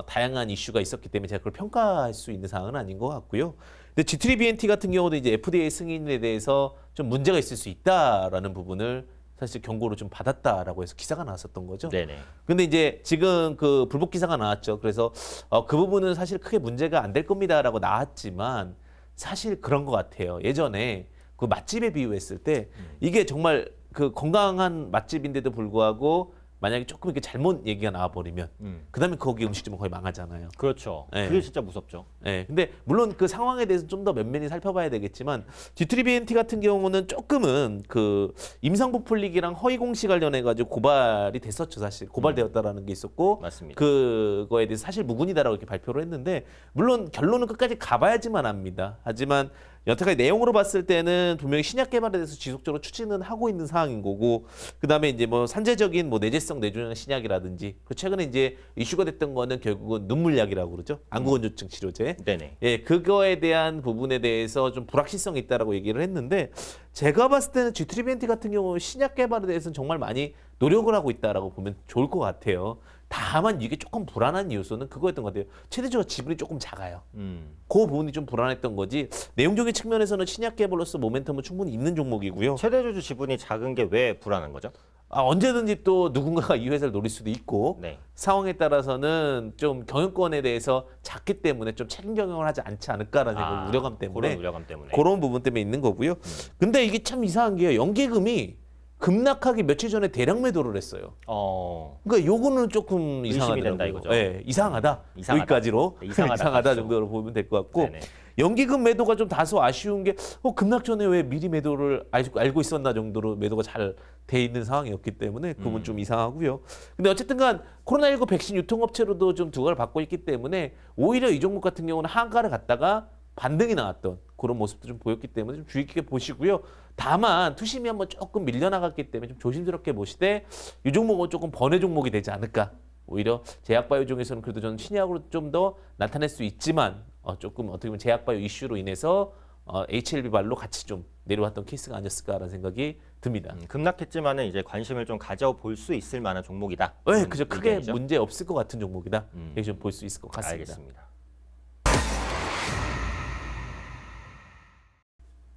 다양한 이슈가 있었기 때문에 제가 그걸 평가할 수 있는 사항은 아닌 것 같고요. 근데 G3BNT 같은 경우도 이제 FDA 승인에 대해서 좀 문제가 있을 수 있다라는 부분을 사실 경고를 좀 받았다라고 해서 기사가 나왔었던 거죠. 네네. 근데 이제 지금 그 불복 기사가 나왔죠. 그래서 그 부분은 사실 크게 문제가 안 될 겁니다라고 나왔지만 사실 그런 것 같아요. 예전에 그 맛집에 비유했을 때 이게 정말 그 건강한 맛집인데도 불구하고 만약에 조금 이렇게 잘못 얘기가 나와버리면 그다음에 거기 음식점은 거의 망하잖아요. 그렇죠. 네. 그게 진짜 무섭죠. 네, 근데 물론 그 상황에 대해서 좀 더 면면히 살펴봐야 되겠지만 G3BNT 같은 경우는 조금은 그 임상 부풀리기랑 허위 공시 관련해 가지고 고발이 됐었죠. 사실 고발되었다라는 게 있었고 맞습니다. 그거에 대해서 사실 무근이다라고 이렇게 발표를 했는데 물론 결론은 끝까지 가봐야지만 합니다. 하지만 여태까지 내용으로 봤을 때는 분명히 신약 개발에 대해서 지속적으로 추진은 하고 있는 상황인 거고 그다음에 이제 뭐 산재적인 뭐 내재성 뇌종양 신약이라든지 그 최근에 이제 이슈가 됐던 거는 결국은 눈물약이라고 그러죠. 안구건조증 치료제. 네네. 예, 그거에 대한 부분에 대해서 좀 불확실성이 있다라고 얘기를 했는데 제가 봤을 때는 G3BNT 같은 경우 신약 개발에 대해서는 정말 많이 노력을 하고 있다라고 보면 좋을 것 같아요. 다만 이게 조금 불안한 요소는 그거였던 것 같아요. 최대적으로 지분이 조금 작아요. 그 부분이 좀 불안했던 거지. 내용적인 측면에서는 신약 개발로서 모멘텀은 충분히 있는 종목이고요. 최대주주 지분이 작은 게 왜 불안한 거죠? 언제든지 또 누군가가 이 회사를 노릴 수도 있고 네. 상황에 따라서는 좀 경영권에 대해서 작기 때문에 좀 책임 경영을 하지 않지 않을까라는 생각, 우려감 때문에 그런 우려감 때문에. 그런 부분 때문에 있는 거고요. 근데 이게 참 이상한 게 연기금이 급락하기 며칠 전에 대량 매도를 했어요. 그러니까 요거는 조금 의심이 이상하더라고요. 된다 이거죠. 네, 이상하다. 이상하다. 여기까지로 네, 이상하다 이상하다 가시죠. 정도로 보면 될 것 같고 네네. 연기금 매도가 좀 다소 아쉬운 게 급락 전에 왜 미리 매도를 알고 있었나 정도로 매도가 잘 돼 있는 상황이었기 때문에 그 부분 좀 이상하고요. 근데 어쨌든간 코로나19 백신 유통업체로도 좀 두각을 받고 있기 때문에 오히려 이 종목 같은 경우는 한가를 갔다가 반등이 나왔던 그런 모습도 좀 보였기 때문에 좀 주의 깊게 보시고요. 다만 투심이 한번 조금 밀려나갔기 때문에 좀 조심스럽게 보시되 이 종목은 조금 번외 종목이 되지 않을까. 오히려 제약바이오 중에서는 그래도 저는 신약으로 좀 더 나타낼 수 있지만 조금 어떻게 보면 제약바이오 이슈로 인해서 HLB 발로 같이 좀 내려왔던 케이스가 아니었을까라는 생각이 듭니다. 급락했지만은 이제 관심을 좀 가져볼 수 있을 만한 종목이다. 네, 그죠. 크게 의견이죠? 문제 없을 것 같은 종목이다. 이렇게 좀 볼 수 있을 것 같습니다. 알겠습니다.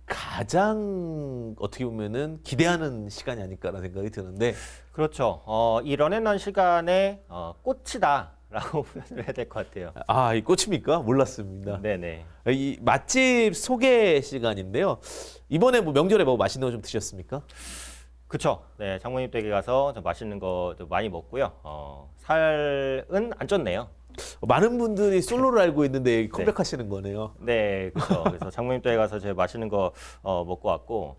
가장 어떻게 보면은 기대하는 시간이 아닐까라는 생각이 드는데 그렇죠. 이 런앤런 시간에 꽃이다라고 표현을 해야 될 것 같아요. 이 꽃입니까? 몰랐습니다. 네네. 이 맛집 소개 시간인데요. 이번에 뭐 명절에 뭐 맛있는 거 좀 드셨습니까? 그렇죠. 네, 장모님 댁에 가서 좀 맛있는 것도 많이 먹고요. 살은 안 쪘네요. 많은 분들이 솔로를 알고 있는데 컴백하시는 거네요. 네, 그렇죠. 그래서 장모님 댁에 가서 제가 맛있는 거 먹고 왔고,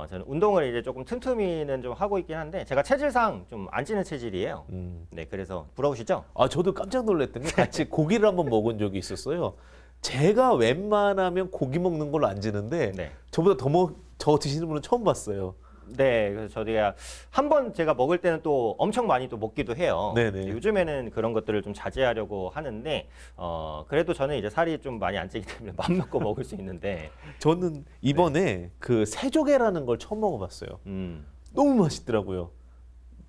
저는 운동을 이제 조금 틈틈이는 좀 하고 있긴 한데, 제가 체질상 좀 안 찌는 체질이에요. 네, 그래서 부러우시죠? 저도 깜짝 놀랐던 게 같이 고기를 한번 먹은 적이 있었어요. 제가 웬만하면 고기 먹는 걸로 안 지는데 네. 저보다 더 드시는 분은 처음 봤어요. 네, 그래서 저희가 한 번 제가 먹을 때는 또 엄청 많이 또 먹기도 해요. 네네. 요즘에는 그런 것들을 좀 자제하려고 하는데, 그래도 저는 이제 살이 좀 많이 안 찌기 때문에 맘 먹고 먹을 수 있는데, 저는 이번에 그 새조개라는 걸 처음 먹어봤어요. 너무 맛있더라고요.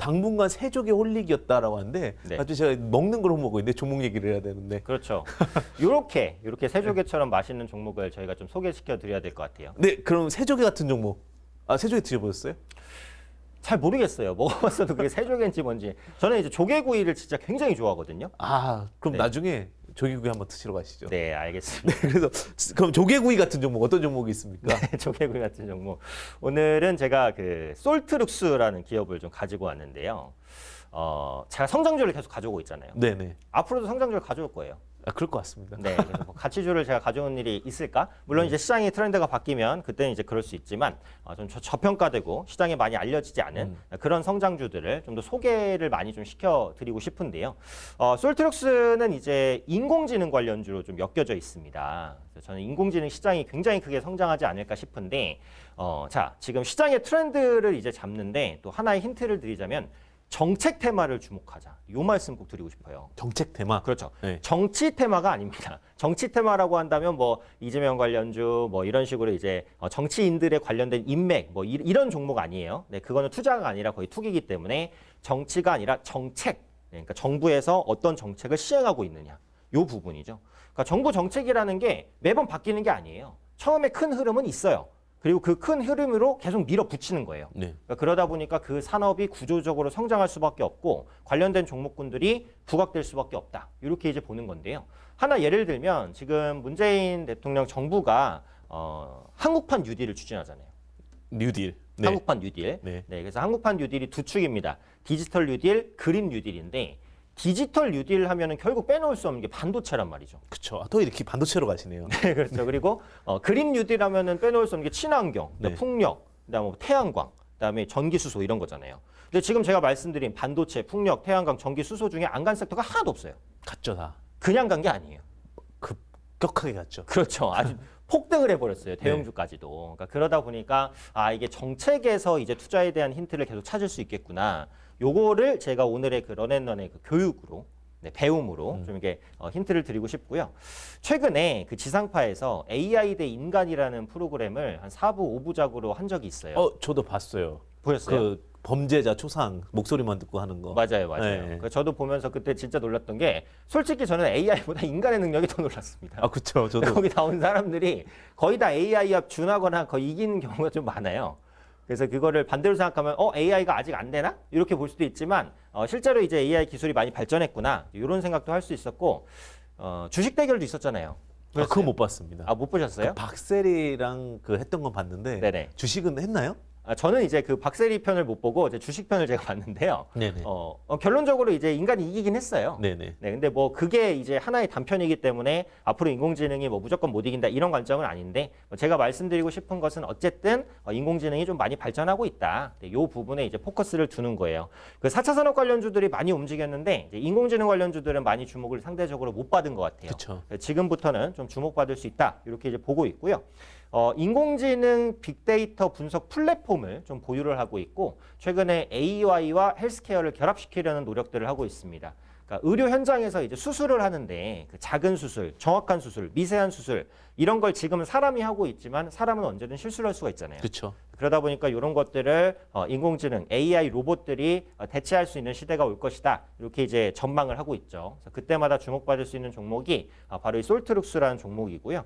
당분간 세족의 홀릭이었다라고 하는데 네. 갑자기 제가 먹는 걸 먹고 있는데 종목 얘기를 해야 되는데 그렇죠. 이렇게 세조개처럼 맛있는 종목을 저희가 좀 소개시켜 드려야 될 것 같아요. 네 그럼 세조개 같은 종목 세조개 드셔보셨어요? 잘 모르겠어요. 먹어봤어도 그게 세조개인지 뭔지. 저는 이제 조개구이를 진짜 굉장히 좋아하거든요. 그럼 네. 나중에 조개구이 한번 드시러 가시죠. 네, 알겠습니다. 그래서 그럼 조개구이 같은 종목 어떤 종목이 있습니까? 조개구이 같은 종목. 오늘은 제가 그 솔트룩스라는 기업을 좀 가지고 왔는데요. 제가 성장주를 계속 가져오고 있잖아요. 네네. 앞으로도 성장주를 가져올 거예요. 그럴 것 같습니다. 네, 그래서 뭐 가치주를 제가 가져온 일이 있을까? 물론 이제 시장의 트렌드가 바뀌면 그때는 이제 그럴 수 있지만 좀 저평가되고 시장에 많이 알려지지 않은 그런 성장주들을 좀 더 소개를 많이 좀 시켜드리고 싶은데요. 솔트룩스는 이제 인공지능 관련주로 좀 엮여져 있습니다. 그래서 저는 인공지능 시장이 굉장히 크게 성장하지 않을까 싶은데, 자 지금 시장의 트렌드를 이제 잡는데 또 하나의 힌트를 드리자면. 정책 테마를 주목하자. 요 말씀 꼭 드리고 싶어요. 정책 테마. 그렇죠. 네. 정치 테마가 아닙니다. 정치 테마라고 한다면 뭐 이재명 관련주 뭐 이런 식으로 이제 정치인들에 관련된 인맥 뭐 이런 종목 아니에요. 네, 그거는 투자가 아니라 거의 투기이기 때문에 정치가 아니라 정책. 네, 그러니까 정부에서 어떤 정책을 시행하고 있느냐. 요 부분이죠. 그러니까 정부 정책이라는 게 매번 바뀌는 게 아니에요. 처음에 큰 흐름은 있어요. 그리고 그 큰 흐름으로 계속 밀어붙이는 거예요. 네. 그러다 보니까 그 산업이 구조적으로 성장할 수밖에 없고 관련된 종목군들이 부각될 수밖에 없다. 이렇게 이제 보는 건데요. 하나 예를 들면 지금 문재인 대통령 정부가 한국판 뉴딜을 추진하잖아요. 뉴딜. 네. 한국판 뉴딜. 네. 네, 그래서 한국판 뉴딜이 두 축입니다. 디지털 뉴딜, 그린 뉴딜인데 디지털 뉴딜 하면은 결국 빼놓을 수 없는 게 반도체란 말이죠. 그렇죠. 또 이렇게 반도체로 가시네요. 네, 그렇죠. 그리고 그린 뉴딜 하면은 빼놓을 수 없는 게 친환경, 네. 풍력, 그다음에 뭐 태양광, 그다음에 전기 수소 이런 거잖아요. 근데 지금 제가 말씀드린 반도체, 풍력, 태양광, 전기 수소 중에 안 간 섹터가 하나도 없어요. 갔죠 다. 그냥 간 게 아니에요. 급격하게 갔죠. 그렇죠. 아주 폭등을 해버렸어요. 대형주까지도. 그러니까 그러다 보니까 이게 정책에서 이제 투자에 대한 힌트를 계속 찾을 수 있겠구나. 요거를 제가 오늘의 그 런앤런의 그 교육으로 배움으로 좀 이게 힌트를 드리고 싶고요. 최근에 그 지상파에서 AI 대 인간이라는 프로그램을 한 4부, 5부작으로 한 적이 있어요. 저도 봤어요. 보셨어요? 그 범죄자 초상 목소리만 듣고 하는 거. 맞아요. 네. 저도 보면서 그때 진짜 놀랐던 게 솔직히 저는 AI보다 인간의 능력이 더 놀랐습니다. 그렇죠. 저도. 거기 나온 사람들이 거의 다 AI와 준하거나 거의 이기는 경우가 좀 많아요. 그래서 그거를 반대로 생각하면 AI가 아직 안 되나? 이렇게 볼 수도 있지만 실제로 이제 AI 기술이 많이 발전했구나. 이런 생각도 할 수 있었고 주식 대결도 있었잖아요. 그거 못 봤습니다. 못 보셨어요? 그 박세리랑 그 했던 건 봤는데 네네. 주식은 했나요? 저는 이제 그 박세리 편을 못 보고 이제 주식 편을 제가 봤는데요. 네네. 결론적으로 이제 인간이 이기긴 했어요. 네네. 네, 근데 뭐 그게 이제 하나의 단편이기 때문에 앞으로 인공지능이 뭐 무조건 못 이긴다 이런 관점은 아닌데 제가 말씀드리고 싶은 것은 어쨌든 인공지능이 좀 많이 발전하고 있다. 네, 이 부분에 이제 포커스를 두는 거예요. 그 4차 산업 관련주들이 많이 움직였는데 이제 인공지능 관련주들은 많이 주목을 상대적으로 못 받은 것 같아요. 그렇죠. 지금부터는 좀 주목받을 수 있다. 이렇게 이제 보고 있고요. 인공지능 빅데이터 분석 플랫폼을 좀 보유를 하고 있고 최근에 AI와 헬스케어를 결합시키려는 노력들을 하고 있습니다. 그러니까 의료 현장에서 이제 수술을 하는데 그 작은 수술, 정확한 수술, 미세한 수술 이런 걸 지금은 사람이 하고 있지만 사람은 언제든 실수를 할 수가 있잖아요. 그렇죠. 그러다 보니까 이런 것들을 인공지능, AI 로봇들이 대체할 수 있는 시대가 올 것이다. 이렇게 이제 전망을 하고 있죠. 그래서 그때마다 주목받을 수 있는 종목이 바로 이 솔트룩스라는 종목이고요.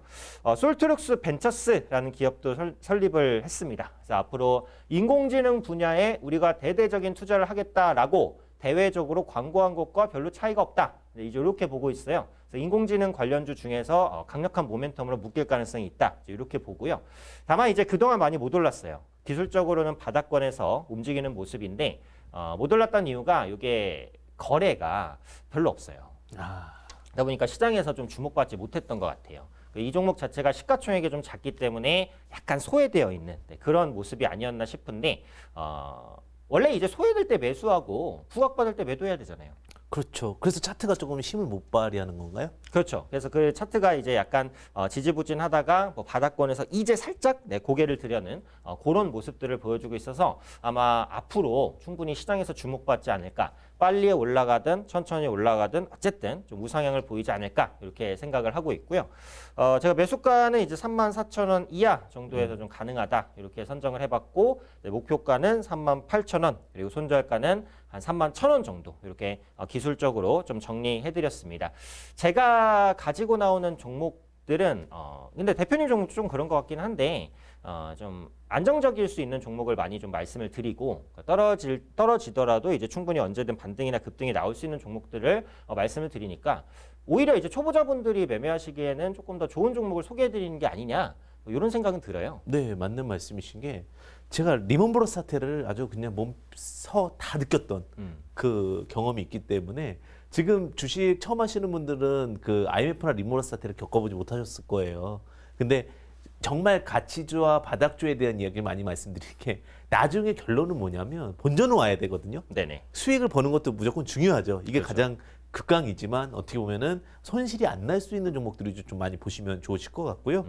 솔트룩스 벤처스라는 기업도 설립을 했습니다. 그래서 앞으로 인공지능 분야에 우리가 대대적인 투자를 하겠다라고 대외적으로 광고한 것과 별로 차이가 없다. 이제 이렇게 보고 있어요. 그래서 인공지능 관련주 중에서 강력한 모멘텀으로 묶일 가능성이 있다. 이렇게 보고요. 다만 이제 그동안 많이 못 올랐어요. 기술적으로는 바닥권에서 움직이는 모습인데 못 올랐던 이유가 이게 거래가 별로 없어요. 그러다 보니까 시장에서 좀 주목받지 못했던 것 같아요. 이 종목 자체가 시가총액이 좀 작기 때문에 약간 소외되어 있는 그런 모습이 아니었나 싶은데 원래 이제 소외될 때 매수하고 부각받을 때 매도해야 되잖아요. 그렇죠. 그래서 차트가 조금 힘을 못 발휘하는 건가요? 그렇죠. 그래서 그 차트가 이제 약간 지지부진하다가 뭐 바닥권에서 이제 살짝 고개를 들여는 그런 모습들을 보여주고 있어서 아마 앞으로 충분히 시장에서 주목받지 않을까. 빨리 올라가든 천천히 올라가든 어쨌든 좀 우상향을 보이지 않을까 이렇게 생각을 하고 있고요. 제가 매수가는 이제 34,000원 이하 정도에서 좀 가능하다 이렇게 선정을 해봤고 목표가는 38,000원 그리고 손절가는 한 한 31,000원 정도 이렇게 기술적으로 좀 정리해드렸습니다. 제가 가지고 나오는 종목들은 근데 대표님 종목 좀 그런 것 같긴 한데 좀 안정적일 수 있는 종목을 많이 좀 말씀을 드리고 떨어지더라도 이제 충분히 언제든 반등이나 급등이 나올 수 있는 종목들을 말씀을 드리니까 오히려 이제 초보자분들이 매매하시기에는 조금 더 좋은 종목을 소개해드리는 게 아니냐 이런 생각은 들어요. 네, 맞는 말씀이신 게 제가 리먼브러스 사태를 아주 그냥 몸서 다 느꼈던 그 경험이 있기 때문에 지금 주식 처음 하시는 분들은 그 IMF나 리먼브러스 사태를 겪어보지 못하셨을 거예요. 근데 정말 가치주와 바닥주에 대한 이야기를 많이 말씀드릴게 나중에 결론은 뭐냐면 본전은 와야 되거든요. 네네. 수익을 버는 것도 무조건 중요하죠. 이게 그렇죠. 가장 극강이지만 어떻게 보면은 손실이 안 날 수 있는 종목들을 좀 많이 보시면 좋으실 것 같고요.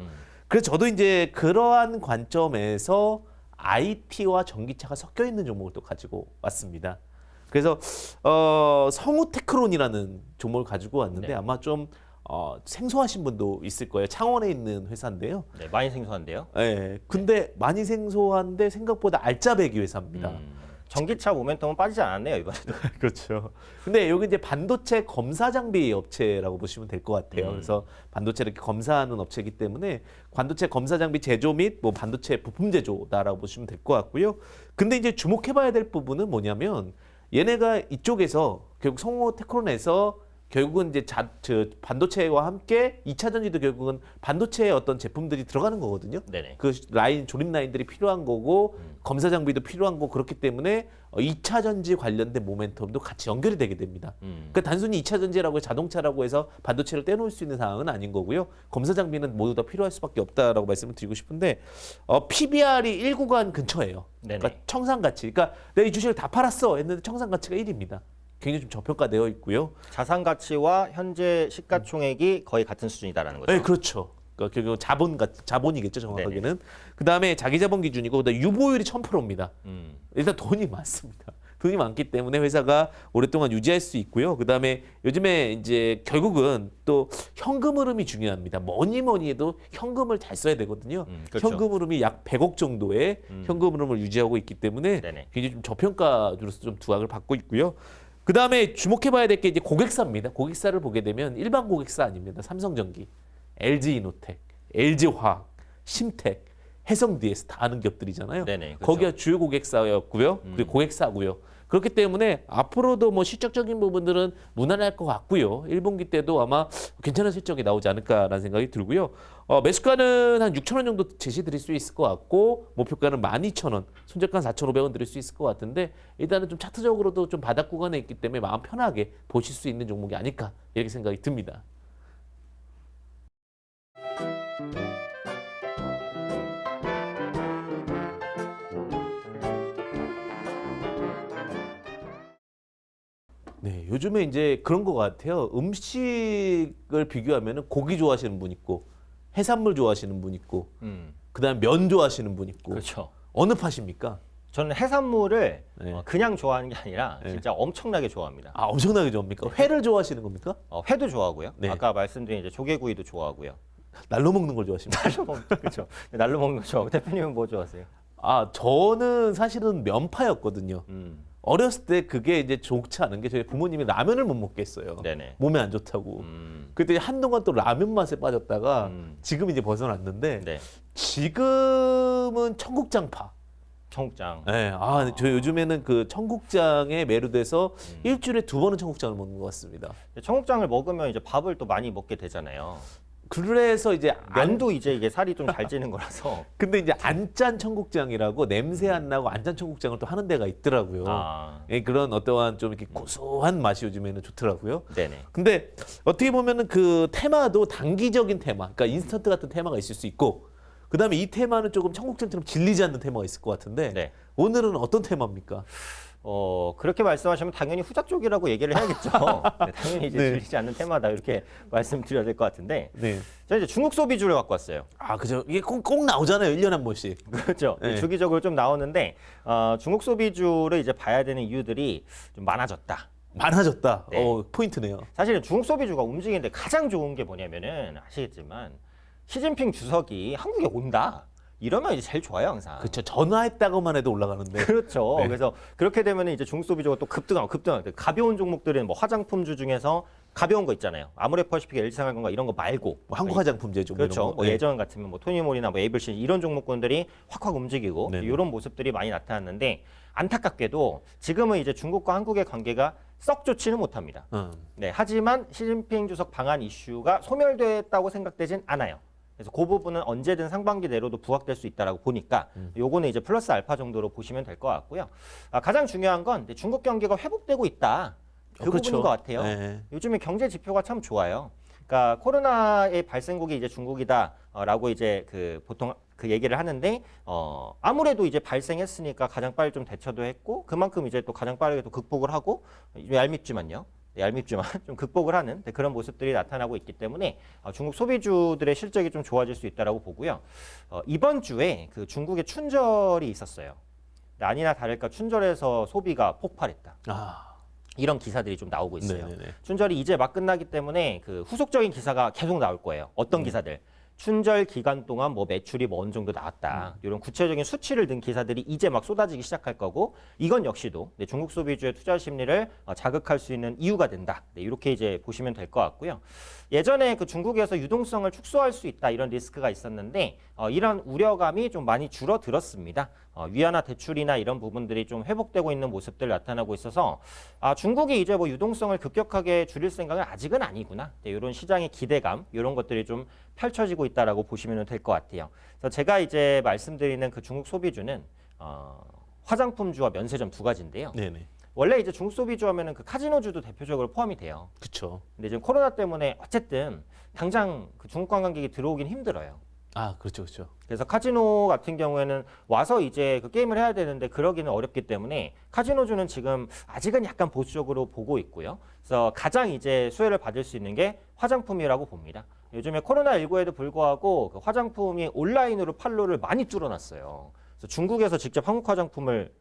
그래서 저도 이제 그러한 관점에서 IT와 전기차가 섞여 있는 종목을 또 가지고 왔습니다. 그래서 성우테크론이라는 종목을 가지고 왔는데 네. 아마 좀 생소하신 분도 있을 거예요. 창원에 있는 회사인데요. 네, 많이 생소한데요. 예. 근데 많이 생소한데 생각보다 알짜배기 회사입니다. 전기차 모멘텀은 빠지지 않았네요 이번에도. 그렇죠. 근데 여기 이제 반도체 검사 장비 업체라고 보시면 될 것 같아요. 그래서 반도체를 이렇게 검사하는 업체이기 때문에 반도체 검사 장비 제조 및 뭐 반도체 부품 제조다라고 보시면 될 것 같고요. 근데 이제 주목해봐야 될 부분은 뭐냐면 얘네가 이쪽에서 결국 성우테크론에서 결국은 이제 반도체와 함께 2차 전지도 결국은 반도체의 어떤 제품들이 들어가는 거거든요. 네네. 그 라인 조립 라인들이 필요한 거고 검사 장비도 필요한 거고 그렇기 때문에 2차 전지 관련된 모멘텀도 같이 연결이 되게 됩니다. 그러니까 단순히 2차 전지라고 해서 자동차라고 해서 반도체를 떼놓을 수 있는 상황은 아닌 거고요. 검사 장비는 모두 다 필요할 수밖에 없다라고 말씀을 드리고 싶은데 PBR이 1구간 근처예요. 네네. 그러니까 청산 가치. 그러니까 내가 이 주식을 다 팔았어 했는데 청산 가치가 1입니다. 굉장히 좀 저평가되어 있고요. 자산 가치와 현재 시가총액이 거의 같은 수준이다라는 거죠. 네, 그렇죠. 그러니까 결국 자본이겠죠, 정확하게는. 그다음에 자기 자본 기준이고 그다음에 유보율이 1000%입니다. 일단 돈이 많습니다. 돈이 많기 때문에 회사가 오랫동안 유지할 수 있고요. 그다음에 요즘에 이제 결국은 또 현금 흐름이 중요합니다. 뭐니 해도 현금을 잘 써야 되거든요. 그렇죠. 현금 흐름이 약 100억 정도의 현금 흐름을 유지하고 있기 때문에 네네. 굉장히 좀 저평가주로서 좀 두각을 받고 있고요. 그 다음에 주목해봐야 될 게 이제 고객사입니다. 고객사를 보게 되면 일반 고객사 아닙니다. 삼성전기, LG이노텍, LG화학, 심텍, 해성DS 다 아는 기업들이잖아요. 네네, 그렇죠. 거기가 주요 고객사였고요. 그리고 고객사고요. 그렇기 때문에 앞으로도 뭐 실적적인 부분들은 무난할 것 같고요. 1분기 때도 아마 괜찮은 실적이 나오지 않을까라는 생각이 들고요. 매수가는 한 6,000원 정도 제시 드릴 수 있을 것 같고 목표가는 12,000원, 손절가 4,500원 드릴 수 있을 것 같은데 일단은 좀 차트적으로도 좀 바닥 구간에 있기 때문에 마음 편하게 보실 수 있는 종목이 아닐까 이렇게 생각이 듭니다. 네, 요즘에 이제 그런 것 같아요. 음식을 비교하면 고기 좋아하시는 분 있고 해산물 좋아하시는 분 있고 그다음에 면 좋아하시는 분 있고 그렇죠. 어느 파십니까? 저는 해산물을 네. 그냥 좋아하는 게 아니라 네. 진짜 엄청나게 좋아합니다. 아, 엄청나게 좋아합니까? 회를 좋아하시는 겁니까? 회도 좋아하고요. 네. 아까 말씀드린 이제 조개구이도 좋아하고요. 날로 먹는 걸 좋아하십니까? 날로 먹는 그렇죠. 날로 먹는 거 좋아하고 대표님은 뭐 좋아하세요? 아, 저는 사실은 면파였거든요. 어렸을 때 그게 이제 좋지 않은 게 저희 부모님이 라면을 못 먹겠어요. 네네. 몸에 안 좋다고. 그때 한동안 또 라면 맛에 빠졌다가 지금 이제 벗어났는데 네. 지금은 청국장파. 청국장. 네, 저 요즘에는 그 청국장에 매료돼서 일주일에 2번은 청국장을 먹는 것 같습니다. 청국장을 먹으면 이제 밥을 또 많이 먹게 되잖아요. 그래서 이제 면도 이제 이게 살이 좀 잘 찌는 거라서. 근데 이제 안 짠 청국장이라고 냄새 안 나고 안 짠 청국장을 또 하는 데가 있더라고요. 예, 그런 어떠한 좀 이렇게 고소한 맛이 요즘에는 좋더라고요. 네네. 근데 어떻게 보면은 그 테마도 단기적인 테마, 그러니까 인스턴트 같은 테마가 있을 수 있고, 그 다음에 이 테마는 조금 청국장처럼 질리지 않는 테마가 있을 것 같은데, 네. 오늘은 어떤 테마입니까? 그렇게 말씀하시면 당연히 후작 쪽이라고 얘기를 해야겠죠. 네, 당연히 이제 네. 질리지 않는 테마다 이렇게 말씀드려야 될 것 같은데. 네. 자, 이제 중국 소비주를 갖고 왔어요. 아, 그죠. 이게 꼭 나오잖아요. 1년에 한 번씩. 그렇죠. 네. 주기적으로 좀 나오는데 중국 소비주를 이제 봐야 되는 이유들이 좀 많아졌다. 많아졌다. 네. 포인트네요. 사실은 중국 소비주가 움직이는데 가장 좋은 게 뭐냐면은 아시겠지만 시진핑 주석이 한국에 온다. 이러면 이제 제일 좋아요, 항상. 그렇죠. 전화했다고만 해도 올라가는데. 그렇죠. 네. 그래서 그렇게 되면 이제 중국 소비주가 또 급등하고 가벼운 종목들은 뭐 화장품주 중에서 가벼운 거 있잖아요. 아모레퍼시픽, LG생활건강 이런 거 말고 뭐 한국 화장품제죠. 뭐 그렇죠. 이런 거. 뭐 네. 예전 같으면 뭐 토니모리나 뭐 에이블신 이런 종목군들이 확확 움직이고 네네. 이런 모습들이 많이 나타났는데 안타깝게도 지금은 이제 중국과 한국의 관계가 썩 좋지는 못합니다. 네, 하지만 시진핑 주석 방한 이슈가 소멸됐다고 생각되진 않아요. 그래서 그 부분은 언제든 상반기 내로도 부각될 수 있다라고 보니까 요거는 이제 플러스 알파 정도로 보시면 될 것 같고요. 가장 중요한 건 중국 경기가 회복되고 있다. 그 그렇죠. 부분인 것 같아요. 네. 요즘에 경제 지표가 참 좋아요. 그러니까 코로나의 발생국이 이제 중국이다라고 이제 그 보통 그 얘기를 하는데 아무래도 이제 발생했으니까 가장 빨리 좀 대처도 했고 그만큼 이제 또 가장 빠르게 또 극복을 하고 얄밉지만요. 얄밉지만 좀 극복을 하는 그런 모습들이 나타나고 있기 때문에 중국 소비주들의 실적이 좀 좋아질 수 있다라고 보고요. 이번 주에 그 중국의 춘절이 있었어요. 아니나 다를까 춘절에서 소비가 폭발했다. 이런 기사들이 좀 나오고 있어요. 네네네. 춘절이 이제 막 끝나기 때문에 그 후속적인 기사가 계속 나올 거예요. 어떤 기사들? 춘절 기간 동안 뭐 매출이 뭐 어느 정도 나왔다. 이런 구체적인 수치를 든 기사들이 이제 막 쏟아지기 시작할 거고 이건 역시도 중국 소비주의 투자 심리를 자극할 수 있는 이유가 된다. 이렇게 이제 보시면 될 것 같고요. 예전에 그 중국에서 유동성을 축소할 수 있다 이런 리스크가 있었는데 이런 우려감이 좀 많이 줄어들었습니다. 위안화 대출이나 이런 부분들이 좀 회복되고 있는 모습들 나타나고 있어서 중국이 이제 뭐 유동성을 급격하게 줄일 생각은 아직은 아니구나. 이런 시장의 기대감 이런 것들이 좀 펼쳐지고 있다라고 보시면 될 것 같아요. 그래서 제가 이제 말씀드리는 그 중국 소비주는 화장품주와 면세점 두 가지인데요. 네네. 원래 이제 중국 소비주 하면은 그 카지노주도 대표적으로 포함이 돼요. 그렇죠. 근데 지금 코로나 때문에 어쨌든 당장 그 중국 관광객이 들어오긴 힘들어요. 그렇죠, 그렇죠. 그래서 카지노 같은 경우에는 와서 이제 그 게임을 해야 되는데 그러기는 어렵기 때문에 카지노주는 지금 아직은 약간 보수적으로 보고 있고요. 그래서 가장 이제 수혜를 받을 수 있는 게 화장품이라고 봅니다. 요즘에 코로나19에도 불구하고 그 화장품이 온라인으로 판로를 많이 뚫어놨어요. 그래서 중국에서 직접 한국 화장품을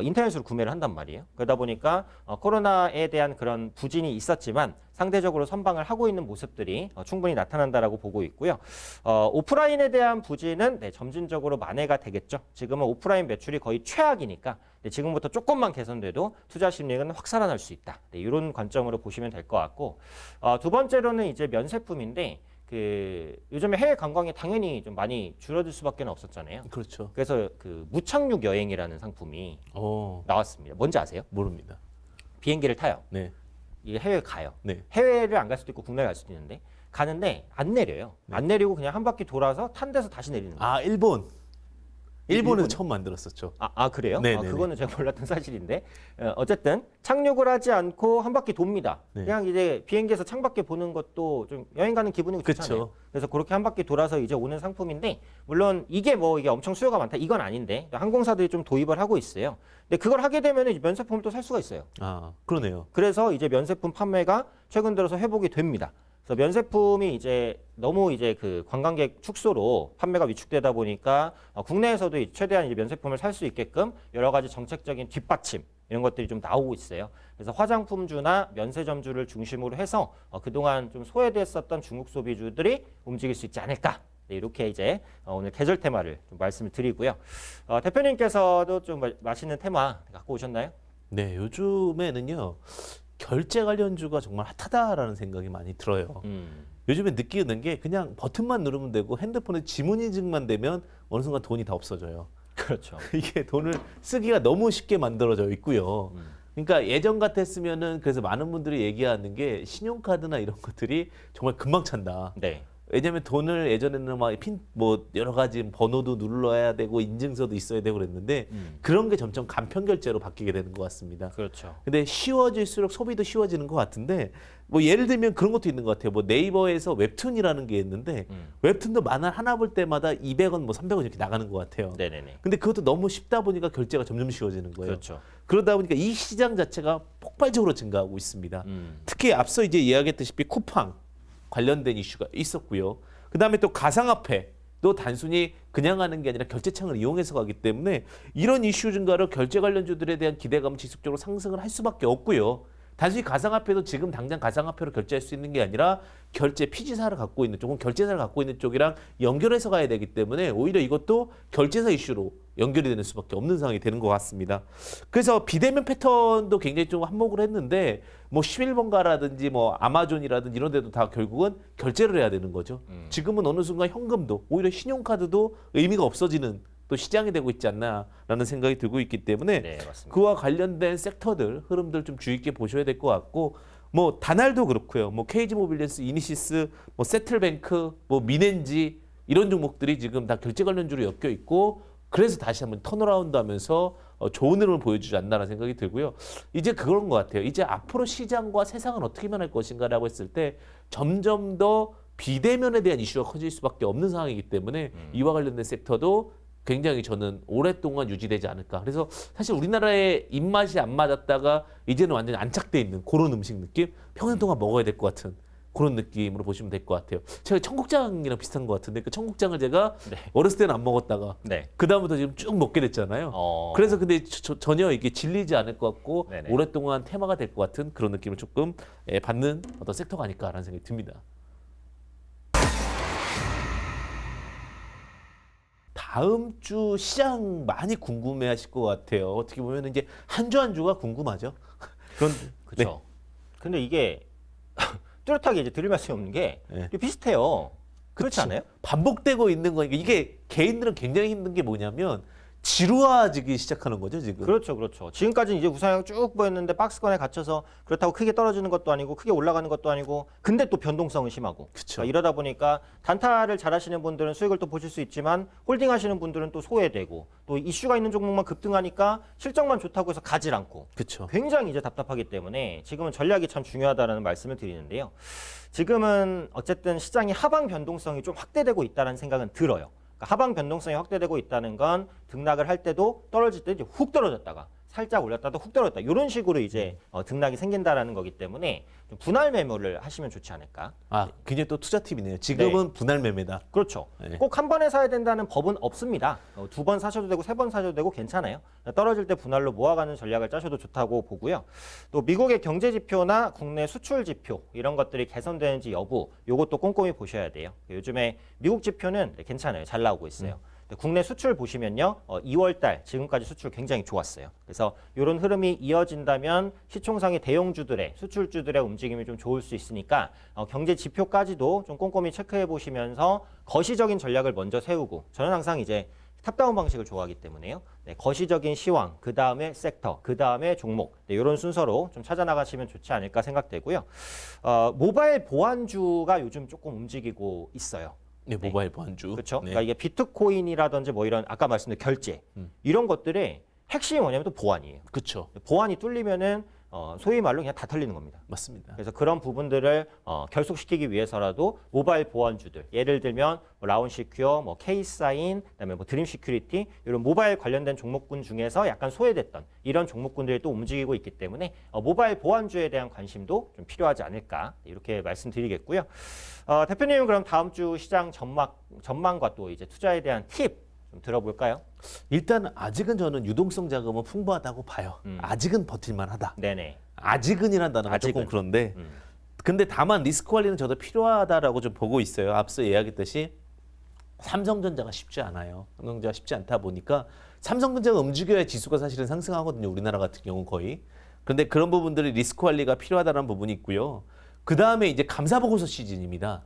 인터넷으로 구매를 한단 말이에요. 그러다 보니까 코로나에 대한 그런 부진이 있었지만 상대적으로 선방을 하고 있는 모습들이 충분히 나타난다라고 보고 있고요. 오프라인에 대한 부진은 점진적으로 만회가 되겠죠. 지금은 오프라인 매출이 거의 최악이니까 지금부터 조금만 개선돼도 투자 심리는 확 살아날 수 있다. 이런 관점으로 보시면 될 것 같고 두 번째로는 이제 면세품인데 그 요즘에 해외 관광이 당연히 좀 많이 줄어들 수밖에 없었잖아요. 그렇죠. 그래서 그 무착륙 여행이라는 상품이 나왔습니다. 뭔지 아세요? 모릅니다. 비행기를 타요. 네. 이게 해외 가요. 네. 해외를 안 갈 수도 있고 국내에 갈 수도 있는데 가는데 안 내려요. 네. 안 내리고 그냥 한 바퀴 돌아서 탄 데서 다시 내리는 거예요. 일본. 일본에서 일본이요? 처음 만들었었죠. 그래요? 네네네. 그거는 제가 몰랐던 사실인데 어쨌든 착륙을 하지 않고 한 바퀴 돕니다. 네. 그냥 이제 비행기에서 창밖에 보는 것도 좀 여행 가는 기분이 좋잖아요. 그쵸. 그래서 그렇게 한 바퀴 돌아서 이제 오는 상품인데 물론 이게 뭐 이게 엄청 수요가 많다 이건 아닌데 항공사들이 좀 도입을 하고 있어요. 근데 그걸 하게 되면 이제 면세품을 또 살 수가 있어요. 그러네요. 그래서 이제 면세품 판매가 최근 들어서 회복이 됩니다. 그래서 면세품이 이제 너무 이제 그 관광객 축소로 판매가 위축되다 보니까 국내에서도 최대한 이제 면세품을 살 수 있게끔 여러 가지 정책적인 뒷받침 이런 것들이 좀 나오고 있어요. 그래서 화장품주나 면세점주를 중심으로 해서 그동안 좀 소외됐었던 중국 소비주들이 움직일 수 있지 않을까. 이렇게 이제 오늘 계절 테마를 좀 말씀을 드리고요. 대표님께서도 좀 맛있는 테마 갖고 오셨나요? 네, 요즘에는요. 결제 관련주가 정말 핫하다라는 생각이 많이 들어요. 요즘에 느끼는 게 그냥 버튼만 누르면 되고 핸드폰에 지문 인증만 되면 어느 순간 돈이 다 없어져요. 그렇죠. 이게 돈을 쓰기가 너무 쉽게 만들어져 있고요. 그러니까 예전 같았으면은 그래서 많은 분들이 얘기하는 게 신용카드나 이런 것들이 정말 금방 찬다. 네. 왜냐면 돈을 예전에는 막 뭐 여러 가지 번호도 눌러야 되고 인증서도 있어야 되고 그랬는데 그런 게 점점 간편 결제로 바뀌게 되는 것 같습니다. 그렇죠. 근데 쉬워질수록 소비도 쉬워지는 것 같은데 뭐 예를 들면 그런 것도 있는 것 같아요. 뭐 네이버에서 웹툰이라는 게 있는데 웹툰도 만화 하나 볼 때마다 200원 뭐 300원 이렇게 나가는 것 같아요. 네네네. 근데 그것도 너무 쉽다 보니까 결제가 점점 쉬워지는 거예요. 그렇죠. 그러다 보니까 이 시장 자체가 폭발적으로 증가하고 있습니다. 특히 앞서 이제 이야기했다시피 쿠팡 관련된 이슈가 있었고요. 그다음에 또 가상화폐도 단순히 그냥 하는 게 아니라 결제창을 이용해서 가기 때문에 이런 이슈 증가로 결제 관련주들에 대한 기대감은 지속적으로 상승을 할 수밖에 없고요. 단순히 가상화폐도 지금 당장 가상화폐로 결제할 수 있는 게 아니라 결제 피지사를 갖고 있는 쪽, 혹은 결제사를 갖고 있는 쪽이랑 연결해서 가야 되기 때문에 오히려 이것도 결제사 이슈로 연결이 되는 수밖에 없는 상황이 되는 것 같습니다. 그래서 비대면 패턴도 굉장히 좀 한몫을 했는데 뭐 11번가라든지 뭐 아마존이라든지 이런 데도 다 결국은 결제를 해야 되는 거죠. 지금은 어느 순간 현금도 오히려 신용카드도 의미가 없어지는 또 시장이 되고 있지 않나라는 생각이 들고 있기 때문에 네, 맞습니다. 그와 관련된 섹터들 흐름들 좀 주의 있게 보셔야 될 것 같고 뭐 다날도 그렇고요. 뭐 KG모빌리언스, 이니시스, 뭐 세틀뱅크, 뭐 미넨지 이런 종목들이 지금 다 결제 관련주로 엮여 있고 그래서 다시 한번 턴어라운드 하면서 좋은 흐름을 보여주지 않나라는 생각이 들고요. 이제 그런 것 같아요. 이제 앞으로 시장과 세상은 어떻게 변할 것인가라고 했을 때 점점 더 비대면에 대한 이슈가 커질 수밖에 없는 상황이기 때문에 이와 관련된 섹터도 굉장히 저는 오랫동안 유지되지 않을까. 그래서 사실 우리나라의 입맛이 안 맞았다가 이제는 완전히 안착돼 있는 그런 음식 느낌? 평생 동안 먹어야 될 것 같은 그런 느낌으로 보시면 될 것 같아요. 제가 청국장이랑 비슷한 것 같은데 그 청국장을 제가 네. 어렸을 때는 안 먹었다가 네. 그다음부터 지금 쭉 먹게 됐잖아요. 그래서 근데 전혀 이게 질리지 않을 것 같고 네네. 오랫동안 테마가 될 것 같은 그런 느낌을 조금 받는 어떤 섹터가 아닐까라는 생각이 듭니다. 다음 주 시장 많이 궁금해하실 것 같아요. 어떻게 보면 이제 한 주 한 주가 궁금하죠. 그런 그렇죠. 근데 이게 뚜렷하게 이제 드릴 말씀이 없는 게 네. 비슷해요. 그렇지 그쵸. 않아요? 반복되고 있는 거니까 이게 개인들은 굉장히 힘든 게 뭐냐면 지루해지기 시작하는 거죠 지금. 그렇죠, 그렇죠. 지금까지는 이제 우상향 쭉 보였는데 박스권에 갇혀서 그렇다고 크게 떨어지는 것도 아니고 크게 올라가는 것도 아니고 근데 또 변동성은 심하고. 그쵸. 그러니까 이러다 보니까 단타를 잘하시는 분들은 수익을 또 보실 수 있지만 홀딩하시는 분들은 또 소외되고 또 이슈가 있는 종목만 급등하니까 실적만 좋다고 해서 가질 않고. 그렇죠. 굉장히 이제 답답하기 때문에 지금은 전략이 참 중요하다는 말씀을 드리는데요. 지금은 어쨌든 시장이 하방 변동성이 좀 확대되고 있다는 생각은 들어요. 그러니까 하방 변동성이 확대되고 있다는 건 등락을 할 때도 떨어질 때 이제 훅 떨어졌다가 살짝 올렸다가 훅 떨어졌다 이런 식으로 이제 등락이 생긴다라는 거기 때문에 좀 분할 매매를 하시면 좋지 않을까. 아 굉장히 또 투자 팁이네요. 지금은 분할 매매다. 그렇죠. 네. 꼭 한 번에 사야 된다는 법은 없습니다. 두 번 사셔도 되고 세 번 사셔도 되고 괜찮아요. 떨어질 때 분할로 모아가는 전략을 짜셔도 좋다고 보고요. 또 미국의 경제 지표나 국내 수출 지표 이런 것들이 개선되는지 여부 이것도 꼼꼼히 보셔야 돼요. 요즘에 미국 지표는 괜찮아요. 잘 나오고 있어요. 국내 수출 보시면요. 2월 달 지금까지 수출 굉장히 좋았어요. 그래서 이런 흐름이 이어진다면 시총상의 대형주들의 수출주들의 움직임이 좀 좋을 수 있으니까 경제 지표까지도 좀 꼼꼼히 체크해 보시면서 거시적인 전략을 먼저 세우고 저는 항상 이제 탑다운 방식을 좋아하기 때문에요. 네, 거시적인 시황, 그 다음에 섹터, 그 다음에 종목 네, 이런 순서로 좀 찾아나가시면 좋지 않을까 생각되고요. 모바일 보안주가 요즘 조금 움직이고 있어요. 네, 모바일 보안주. 그렇죠. 네. 그러니까 이게 비트코인이라든지 뭐 이런 아까 말씀드린 결제 이런 것들의 핵심이 뭐냐면 또 보안이에요. 그렇죠. 보안이 뚫리면은 소위 말로 그냥 다 털리는 겁니다. 맞습니다. 그래서 그런 부분들을 결속시키기 위해서라도 모바일 보안주들 예를 들면 뭐 라운시큐어, 뭐 K사인, 그다음에 뭐 드림시큐리티 이런 모바일 관련된 종목군 중에서 약간 소외됐던 이런 종목군들이 또 움직이고 있기 때문에 모바일 보안주에 대한 관심도 좀 필요하지 않을까 이렇게 말씀드리겠고요. 대표님은 그럼 다음 주 시장 전망과 또 이제 투자에 대한 팁 좀 들어볼까요? 일단 아직은 저는 유동성 자금은 풍부하다고 봐요. 아직은 버틸만하다. 네네. 아직은이라는 단어가 조금 아직은. 그런데 근데 다만 리스크 관리는 저도 필요하다라고 좀 보고 있어요. 앞서 이야기했듯이 삼성전자가 쉽지 않아요. 삼성전자가 쉽지 않다 보니까 삼성전자가 움직여야 지수가 사실은 상승하거든요. 우리나라 같은 경우는 거의. 그런데 그런 부분들이 리스크 관리가 필요하다는 부분이 있고요. 그 다음에 이제 감사보고서 시즌입니다.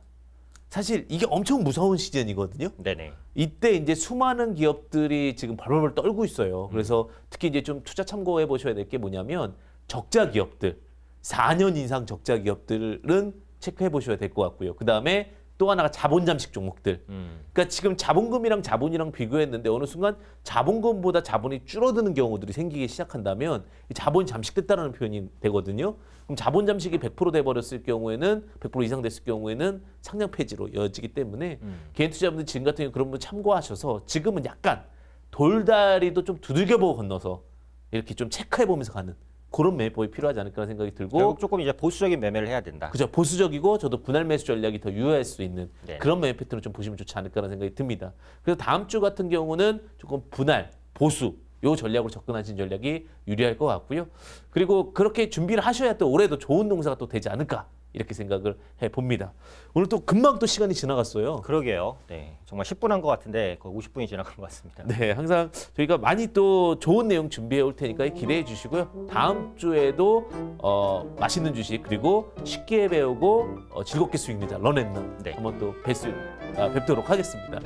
사실 이게 엄청 무서운 시즌이거든요. 네네. 이때 이제 수많은 기업들이 지금 벌벌 떨고 있어요. 그래서 특히 이제 좀 투자 참고해 보셔야 될 게 뭐냐면 적자 기업들, 4년 이상 적자 기업들은 체크해 보셔야 될 것 같고요. 그 다음에 또 하나가 자본 잠식 종목들. 그러니까 지금 자본금이랑 자본이랑 비교했는데 어느 순간 자본금보다 자본이 줄어드는 경우들이 생기기 시작한다면 이 자본이 잠식됐다는 표현이 되거든요. 그럼 자본 잠식이 100% 돼버렸을 경우에는 100% 이상 됐을 경우에는 상장 폐지로 이어지기 때문에 개인 투자분들 지금 같은 경우 그런 부분 참고하셔서 지금은 약간 돌다리도 좀 두들겨보고 건너서 이렇게 좀 체크해보면서 가는 그런 매매법이 필요하지 않을까 생각이 들고 결국 조금 이제 보수적인 매매를 해야 된다. 그죠. 보수적이고 저도 분할 매수 전략이 더 유효할 수 있는 네. 그런 매매 패턴을 좀 보시면 좋지 않을까라는 생각이 듭니다. 그래서 다음 주 같은 경우는 조금 분할, 보수 요 전략으로 접근하신 전략이 유리할 것 같고요. 그리고 그렇게 준비를 하셔야 또 올해도 좋은 농사가 또 되지 않을까 이렇게 생각을 해봅니다. 오늘 또 금방 또 시간이 지나갔어요. 그러게요. 네, 정말 10분 한 것 같은데 거의 50분이 지나간 것 같습니다. 네, 항상 저희가 많이 또 좋은 내용 준비해 올 테니까 기대해 주시고요. 다음 주에도 맛있는 주식 그리고 쉽게 배우고 즐겁게 수익 내자 런앤런 네. 한번 또 뵙도록 하겠습니다.